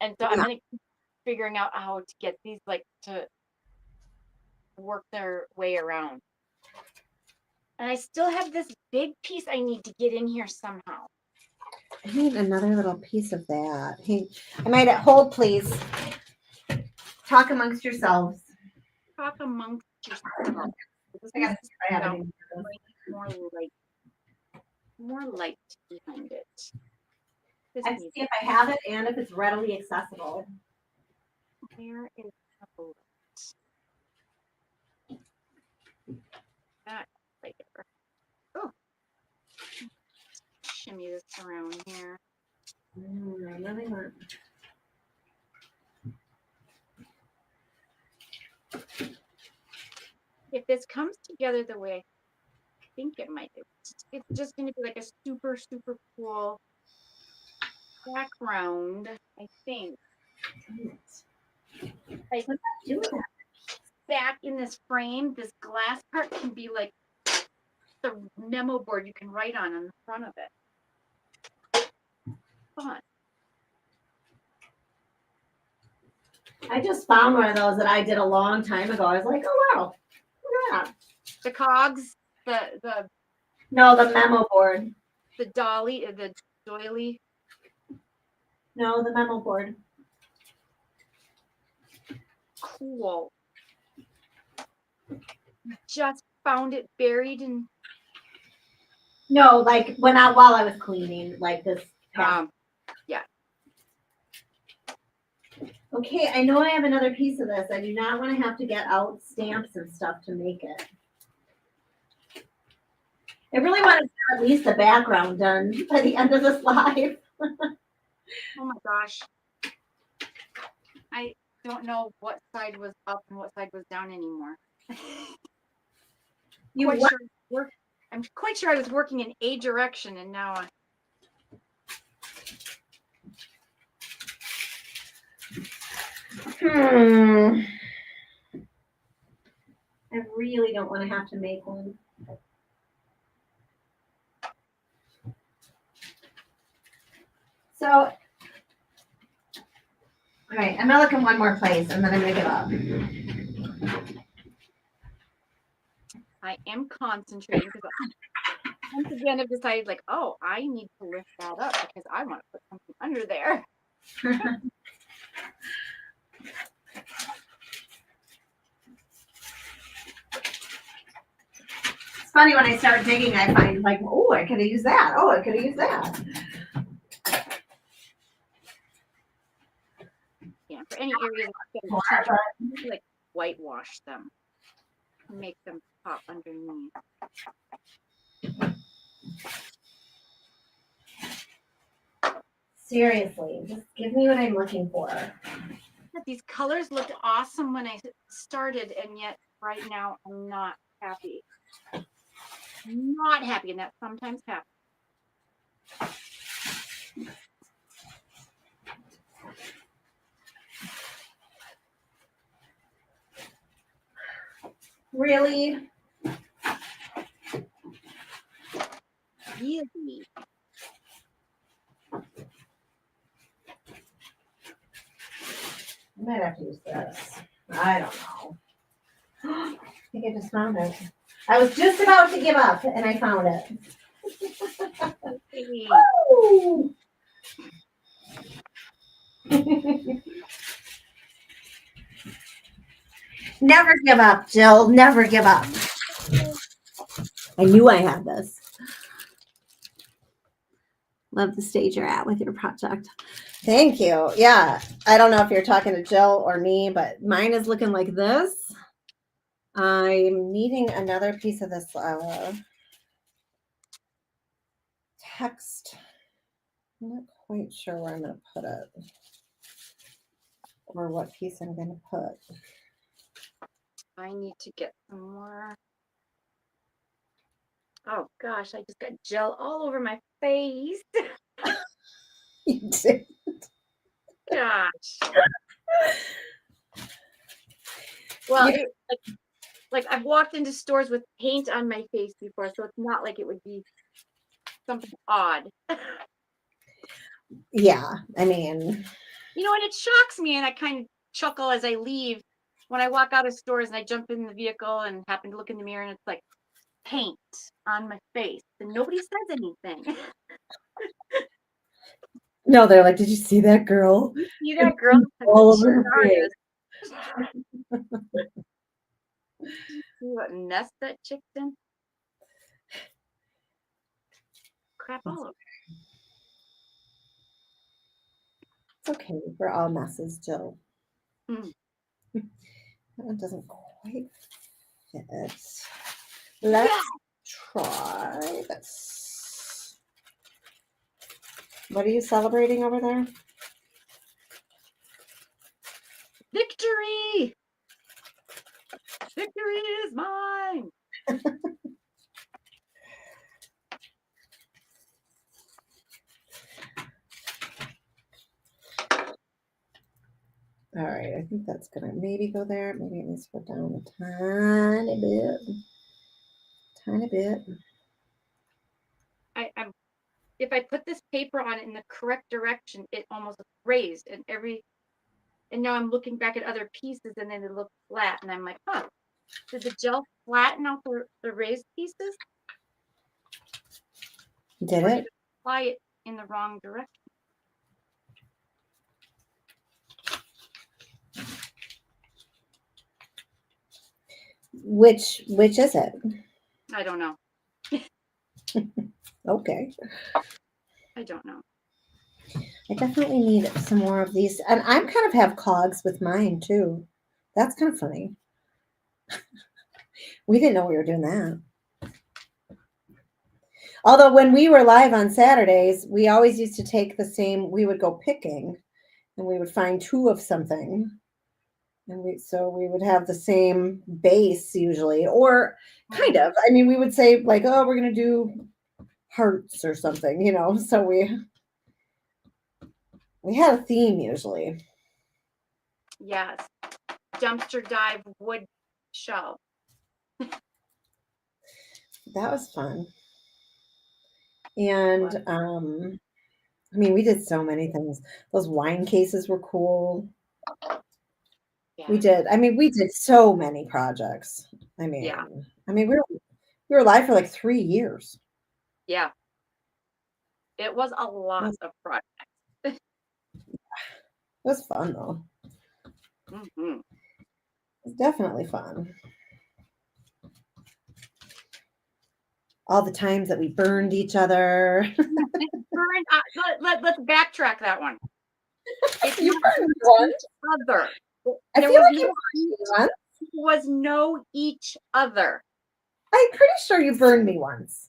And so I'm going to keep figuring out how to get these like to work their way around. And I still have this big piece I need to get in here somehow. I need another little piece of that. Hey, I might hold, please. Talk amongst yourselves. Talk amongst yourselves. I got to try out more light behind it. I have to see if I have it and if it's readily accessible. Where is the bullet? That right there. Oh, shimmy this around here. I really want. If this comes together the way I think it might, it's just going to be like a super, super cool background, I think. Like, back in this frame, this glass part can be like the memo board you can write on the front of it. Fun. I just found one of those that I did a long time ago. I was like, oh wow, look at that. The cogs, the memo board. The dolly, the doily. No, the memo board. Cool. Just found it buried in. No, like while I was cleaning, like this. Yeah. Okay, I know I have another piece of this. I do not want to have to get out stamps and stuff to make it. I really want to have at least the background done by the end of this live. Oh my gosh. I don't know what side was up and what side was down anymore. You Quite what? sure I'm quite sure I was working in a direction and now I really don't want to have to make one. So, all right, I'm gonna look in one more place and then I'm gonna give up. I am concentrating because once again I've decided like, oh, I need to lift that up because I want to put something under there. It's funny when I start digging, I find like, oh, I could have used that. Oh, I could have used that. Yeah, for any areas that like whitewash them, make them pop underneath. Seriously, just give me what I'm looking for. These colors looked awesome when I started, and yet right now I'm not happy. Not happy, and that sometimes happens. Really? Really? I might have to use this. I don't know. I think I just found it. I was just about to give up and I found it. Woo! Never give up, Jill. Never give up. I knew I had this. Love the stage you're at with your project. Thank you. Yeah. I don't know if you're talking to Jill or me, but mine is looking like this. I'm needing another piece of this text. I'm not quite sure where I'm going to put it or what piece I'm going to put. I need to get some more. Oh gosh, I just got gel all over my face. You did. Gosh. Well, like I've walked into stores with paint on my face before, so it's not like it would be something odd. Yeah, I mean, you know, and it shocks me, and I kind of chuckle as I leave when I walk out of stores and I jump in the vehicle and happen to look in the mirror and it's like paint on my face, and nobody says anything. no, they're like, did you see that girl? You see that girl all over her face. See what mess that chick's in? Crap all over. It's okay. We're all messes, Jill. Mm. That one doesn't quite fit. Let's try this. What are you celebrating over there? Victory! Victory is mine! All right, I think that's gonna maybe go there. Maybe it needs to go down a tiny bit. Tiny bit. I'm if I put this paper on it in the correct direction, it almost raised, and now I'm looking back at other pieces and then they look flat, and I'm like, huh, did the gel flatten out the raised pieces? Did or it? did I apply it in the wrong direction? Which is it? I don't know. Okay. I don't know. I definitely need some more of these. And I'm kind of have clogs with mine too. That's kind of funny. We didn't know we were doing that. Although when we were live on Saturdays, we always used to take the same, we would go picking and we would find two of something. And we would have the same base usually, or kind Mhm. of. I mean, we would say like, oh, we're gonna do hearts or something, you know. So we had a theme usually. Yes. Dumpster dive wood shelf. That was fun. And I mean, we did so many things. Those wine cases were cool. Yeah. We did. I mean, we did so many projects. Yeah. I mean, we were live for like 3 years. Yeah. It was a It lot was, of projects. it was fun though. Hmm. It was definitely fun. All the times that we burned each other. Let's backtrack that one. It's You not burned me just once. each other. I There feel was like you no burned me each. once. Was no each other. I'm pretty sure you burned me once.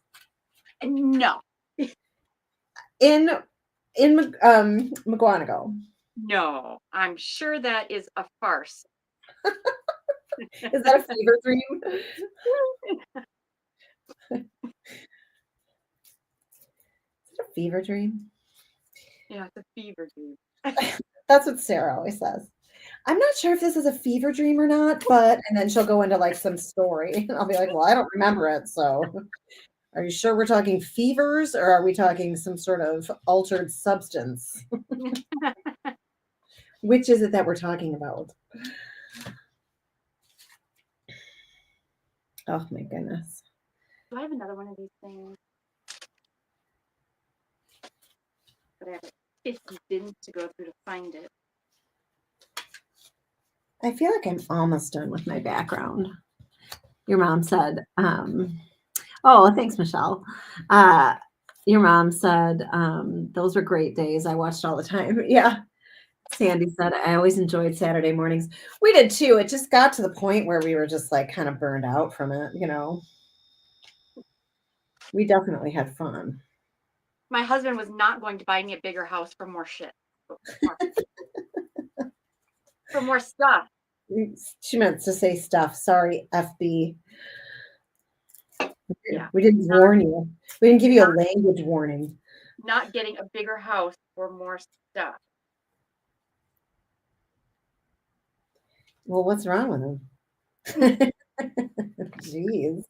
No. In McGuanago. No. I'm sure that is a farce. Is that a fever dream? Is it a fever dream? Yeah, it's a fever dream. That's what Sarah always says. I'm not sure if this is a fever dream or not, but and then she'll go into like some story. And I'll be like, well, I don't remember it. So are you sure we're talking fevers or are we talking some sort of altered substance? Which is it that we're talking about? Oh my goodness. Do I have another one of these things? But I have 50 bins to go through to find it. I feel like I'm almost done with my background. Your mom said, oh, thanks, Michelle. Your mom said, those were great days. I watched all the time. Yeah. Sandy said, I always enjoyed Saturday mornings. We did too. It just got to the point where we were just like kind of burned out from it, you know. We definitely had fun. My husband was not going to buy me a bigger house for more shit. For more stuff. She meant to say stuff. Sorry, FB. Yeah. We didn't warn you. We didn't give you a language warning. Not getting a bigger house for more stuff. Well, what's wrong with him? Jeez.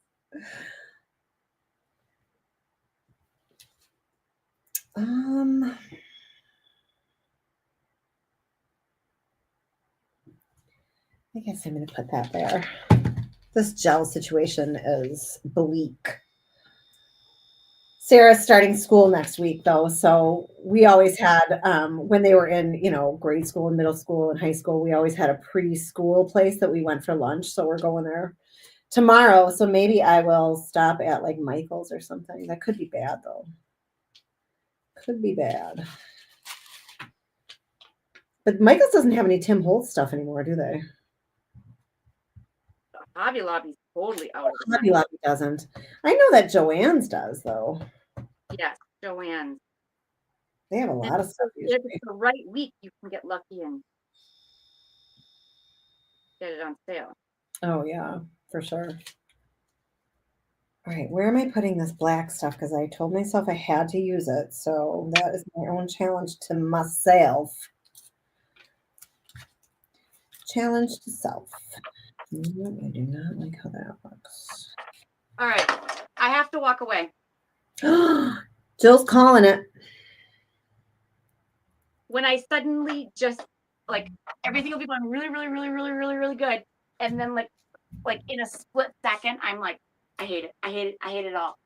Um, I guess I'm going to put that there. This gel situation is bleak. Sarah's starting school next week, though, so we always had when they were in, you know, grade school and middle school and high school, we always had a preschool place that we went for lunch. So we're going there tomorrow. So maybe I will stop at like Michael's or something. That could be bad, though. Could be bad. But Michael's doesn't have any Tim Holtz stuff anymore, do they? Hobby Lobby's totally out of the Hobby mix. Lobby doesn't. I know that Joann's does, though. Yes, Joann's. They have a lot of stuff If it's usually. the right week, you can get lucky and get it on sale. Oh yeah, for sure. All right, where am I putting this black stuff? Because I told myself I had to use it. So that is my own challenge to myself. Challenge to self. I do not like how that looks. All right. I have to walk away. Jill's calling it. When I suddenly just like everything will be going really, really, really, really, really, really good. And then like in a split second, I'm like, I hate it. I hate it. I hate it all.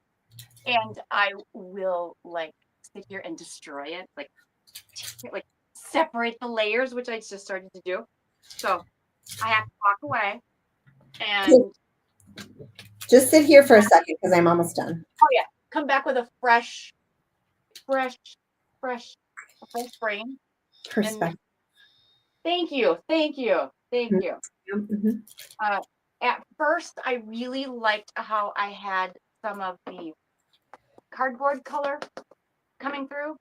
And I will like sit here and destroy it. Like separate the layers, which I just started to do. So I have to walk away and Just sit here for a second because I'm almost done. oh yeah, come back with a fresh, fresh brain. And Perspective. thank you, thank you, thank you. Mm-hmm. At first, I really liked how I had some of the cardboard color coming through.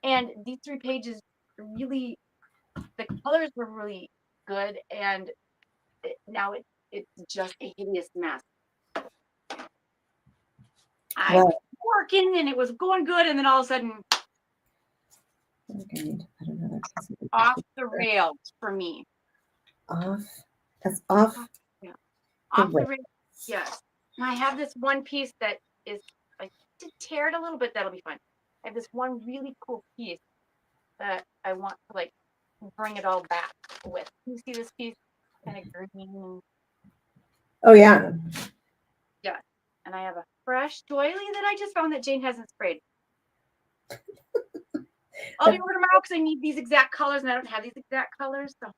And these 3 pages really, the colors were really good, and now it's just a hideous mess. I was working and it was going good, and then all of a sudden, off the rails for me. Off. That's off. Yeah. Off the rails. Yes. And I have this one piece that is like to tear it a little bit. That'll be fun. I have this one really cool piece that I want to like bring it all back with. You see this piece? Kind of green. Oh yeah. Yeah. And I have a fresh doily that I just found that Jane hasn't sprayed. I'll be order tomorrow because I need these exact colors and I don't have these exact colors. So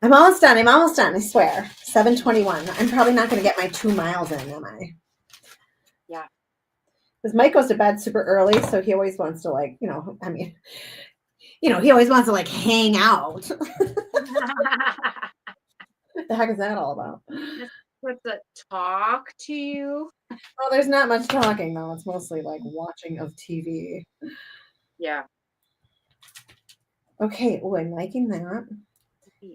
I'm almost done. I swear. 7:21. I'm probably not going to get my 2 miles in, am I? Yeah. Because Mike goes to bed super early, so he always wants to like, he always wants to like hang out. What the heck is that all about? What's a talk to you? Well, there's not much talking though. It's mostly like watching of TV. Yeah. Okay. Oh, I'm liking that.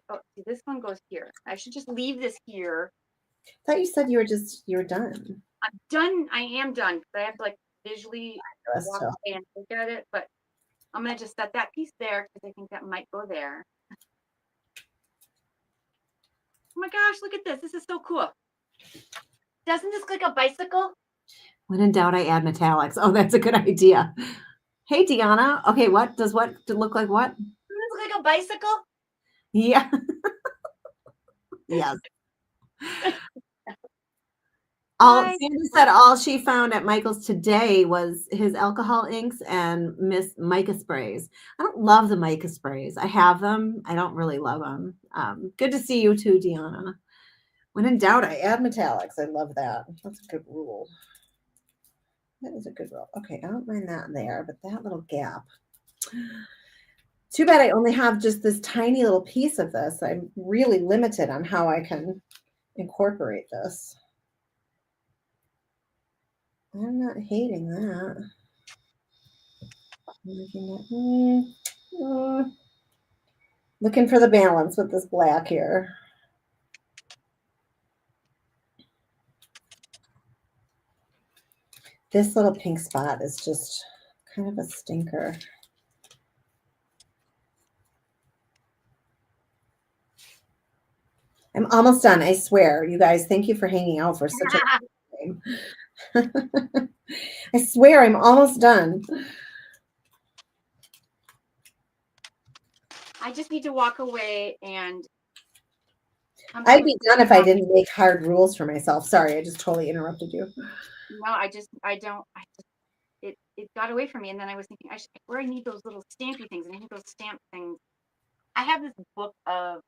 Oh, see, this one goes here. I should just leave this here. I thought you said you were done. I'm done. I am done. But I have to like visually walk away and look at it. But I'm gonna just set that piece there because I think that might go there. Oh my gosh, look at this. This is so cool. Doesn't this look like a bicycle? When in doubt, I add metallics. Oh, that's a good idea. Hey, Deanna. Okay, what look like what? Doesn't this look like a bicycle? Yeah. Yes. Sandy said all she found at Michael's today was his alcohol inks and Miss Mica sprays. I don't love the Mica sprays. I have them. I don't really love them. Good to see you too, Deanna. When in doubt, I add metallics. I love that. That's a good rule. That is a good rule. Okay, I don't mind that there, but that little gap. Too bad I only have just this tiny little piece of this. I'm really limited on how I can incorporate this. I'm not hating that. Looking for the balance with this black here. This little pink spot is just kind of a stinker. I'm almost done, I swear. You guys, thank you for hanging out for such a time. I swear I'm almost done. I just need to walk away and I'd be done if I didn't make hard rules for myself. Sorry, I just totally interrupted you. No, it got away from me. And then I was thinking, where I need those little stampy things. And I think those stamp things, I have this book of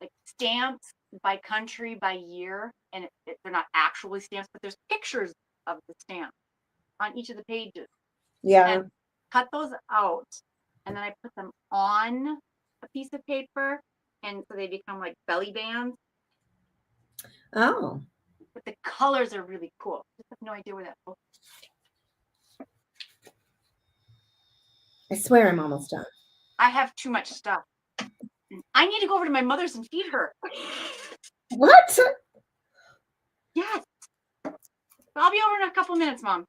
like stamps by country, by year. And they're not actually stamps, but there's pictures of the stamp on each of the pages. Yeah. And cut those out. And then I put them on a piece of paper. And so they become like belly bands. Oh. But the colors are really cool. I just have no idea where that book is. I swear I'm almost done. I have too much stuff. I need to go over to my mother's and feed her. What? Yes. I'll be over in a couple minutes, Mom.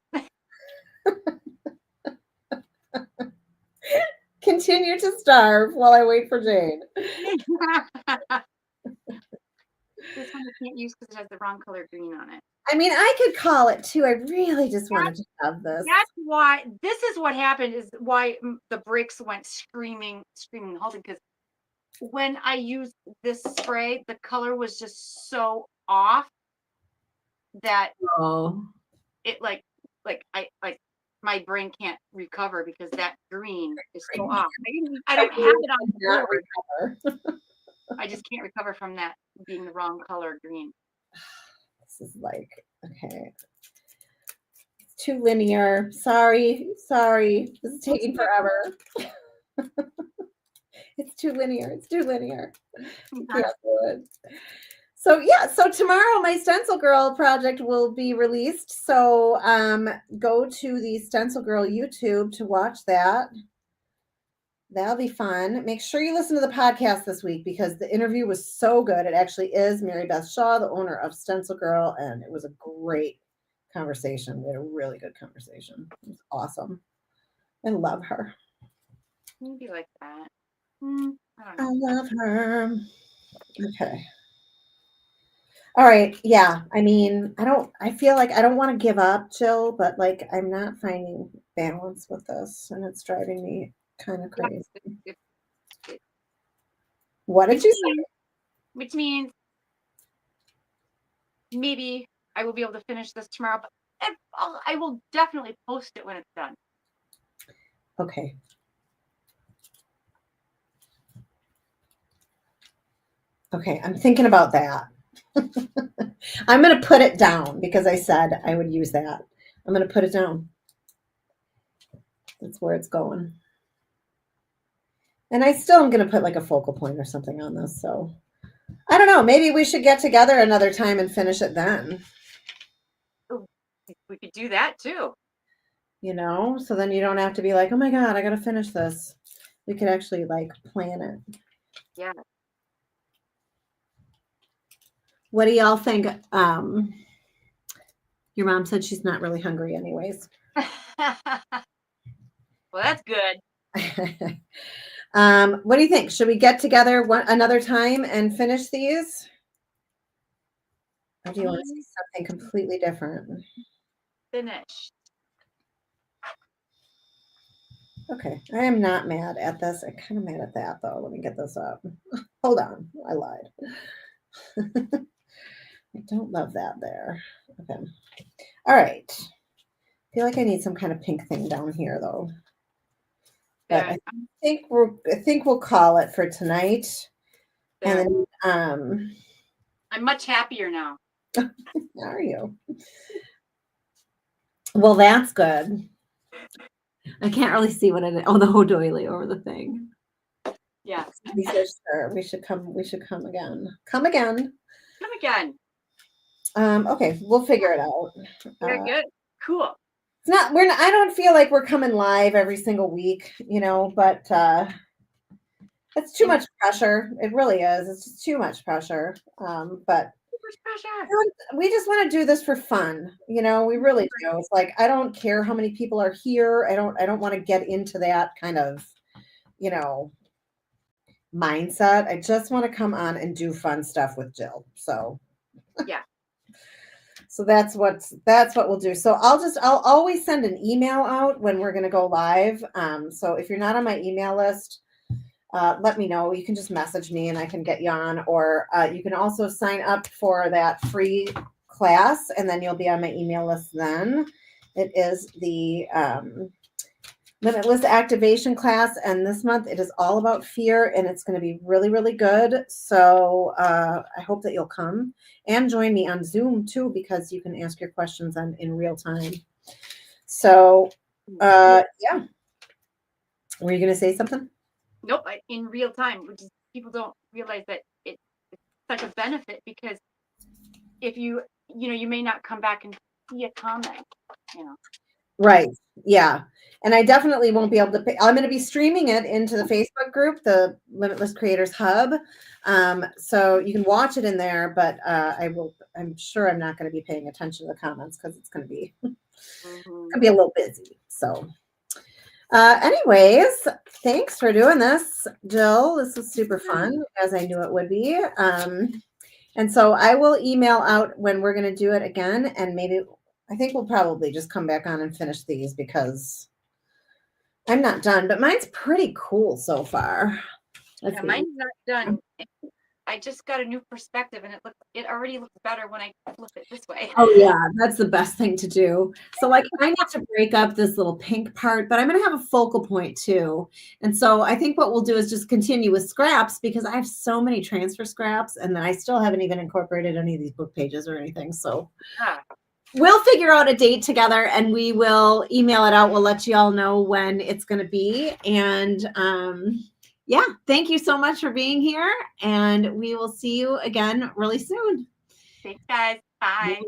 Continue to starve while I wait for Jane. This one I can't use because it has the wrong color green on it. I mean, I could call it too. I really just wanted to have this. That's why, this is what happened, is why the brakes went screaming, halting, because when I used this spray, the color was just so off that it my brain can't recover because that green is so off. I don't have it on the board. I just can't recover from that being the wrong color green. This is like, okay. It's too linear. Sorry. This is taking forever. It's too linear. Yeah, good. So yeah, so tomorrow my Stencil Girl project will be released. So go to the Stencil Girl YouTube to watch that. That'll be fun. Make sure you listen to the podcast this week because the interview was so good. It actually is Mary Beth Shaw, the owner of Stencil Girl, and it was a great conversation. We had a really good conversation. It was awesome. I love her. Maybe like that. I I don't know. love her. Okay. All right. Yeah. I mean, I feel like I don't want to give up, Jill, but like I'm not finding balance with this and it's driving me kind of crazy. What did you say? Which means maybe I will be able to finish this tomorrow, but I will definitely post it when it's done. Okay. Okay. I'm thinking about that. I'm going to put it down because I said I would use that. I'm going to put it down. That's where it's going. And I still am going to put like a focal point or something on this. So I don't know. Maybe we should get together another time and finish it then. Ooh, we could do that too. So then you don't have to be like, oh my God, I got to finish this. We could actually like plan it. Yeah. What do y'all think? Your mom said she's not really hungry anyways. Well, that's good. What do you think? Should we get together another time and finish these? Or do you want to see something completely different? Finished. I am not mad at this. I'm kind of mad at that though. Let me get this up. Hold on. I lied. I don't love that there. Okay. All right. I feel like I need some kind of pink thing down here though. But I think we'll call it for tonight. There. And then I'm much happier now. Are you? Well, that's good. I can't really see what it is. Oh, the whole doily over the thing. Yeah. We should come again. Come again. Okay, we'll figure it out. Very good. Cool. It's not. I don't feel like we're coming live every single week, but it's too much pressure. It really is. It's just too much pressure. But we just want to do this for fun. We really do. It's like I don't care how many people are here. I don't want to get into that kind of, mindset. I just want to come on and do fun stuff with Jill. So yeah. So that's what we'll do. So I'll always send an email out when we're going to go live. So if you're not on my email list, let me know. You can just message me and I can get you on, or you can also sign up for that free class and then you'll be on my email list then. It is the Limitless Activation class, and this month it is all about fear and it's going to be really, really good. So I hope that you'll come and join me on Zoom too, because you can ask your questions in real time. So yeah. Were you going to say something? Nope, in real time, which is people don't realize that it's such a benefit, because if you may not come back and see a comment, Right. Yeah. And I definitely won't be able to I'm going to be streaming it into the Facebook group, the Limitless Creators Hub. So you can watch it in there, but I'm sure I'm not going to be paying attention to the comments because it's going to be, a little busy. So anyways, thanks for doing this, Jill. This was super fun, as I knew it would be. And so I will email out when we're going to do it again, and I think we'll probably just come back on and finish these because I'm not done, but mine's pretty cool so far. Mine's not done. I just got a new perspective, and it already looks better when I flip it this way. Oh yeah, that's the best thing to do. So like I need to break up this little pink part, but I'm going to have a focal point too. And so I think what we'll do is just continue with scraps, because I have so many transfer scraps and then I still haven't even incorporated any of these book pages or anything. So we'll figure out a date together and we will email it out. We'll let you all know when it's going to be. And Yeah, thank you so much for being here, and we will see you again really soon. Thanks, guys. Bye.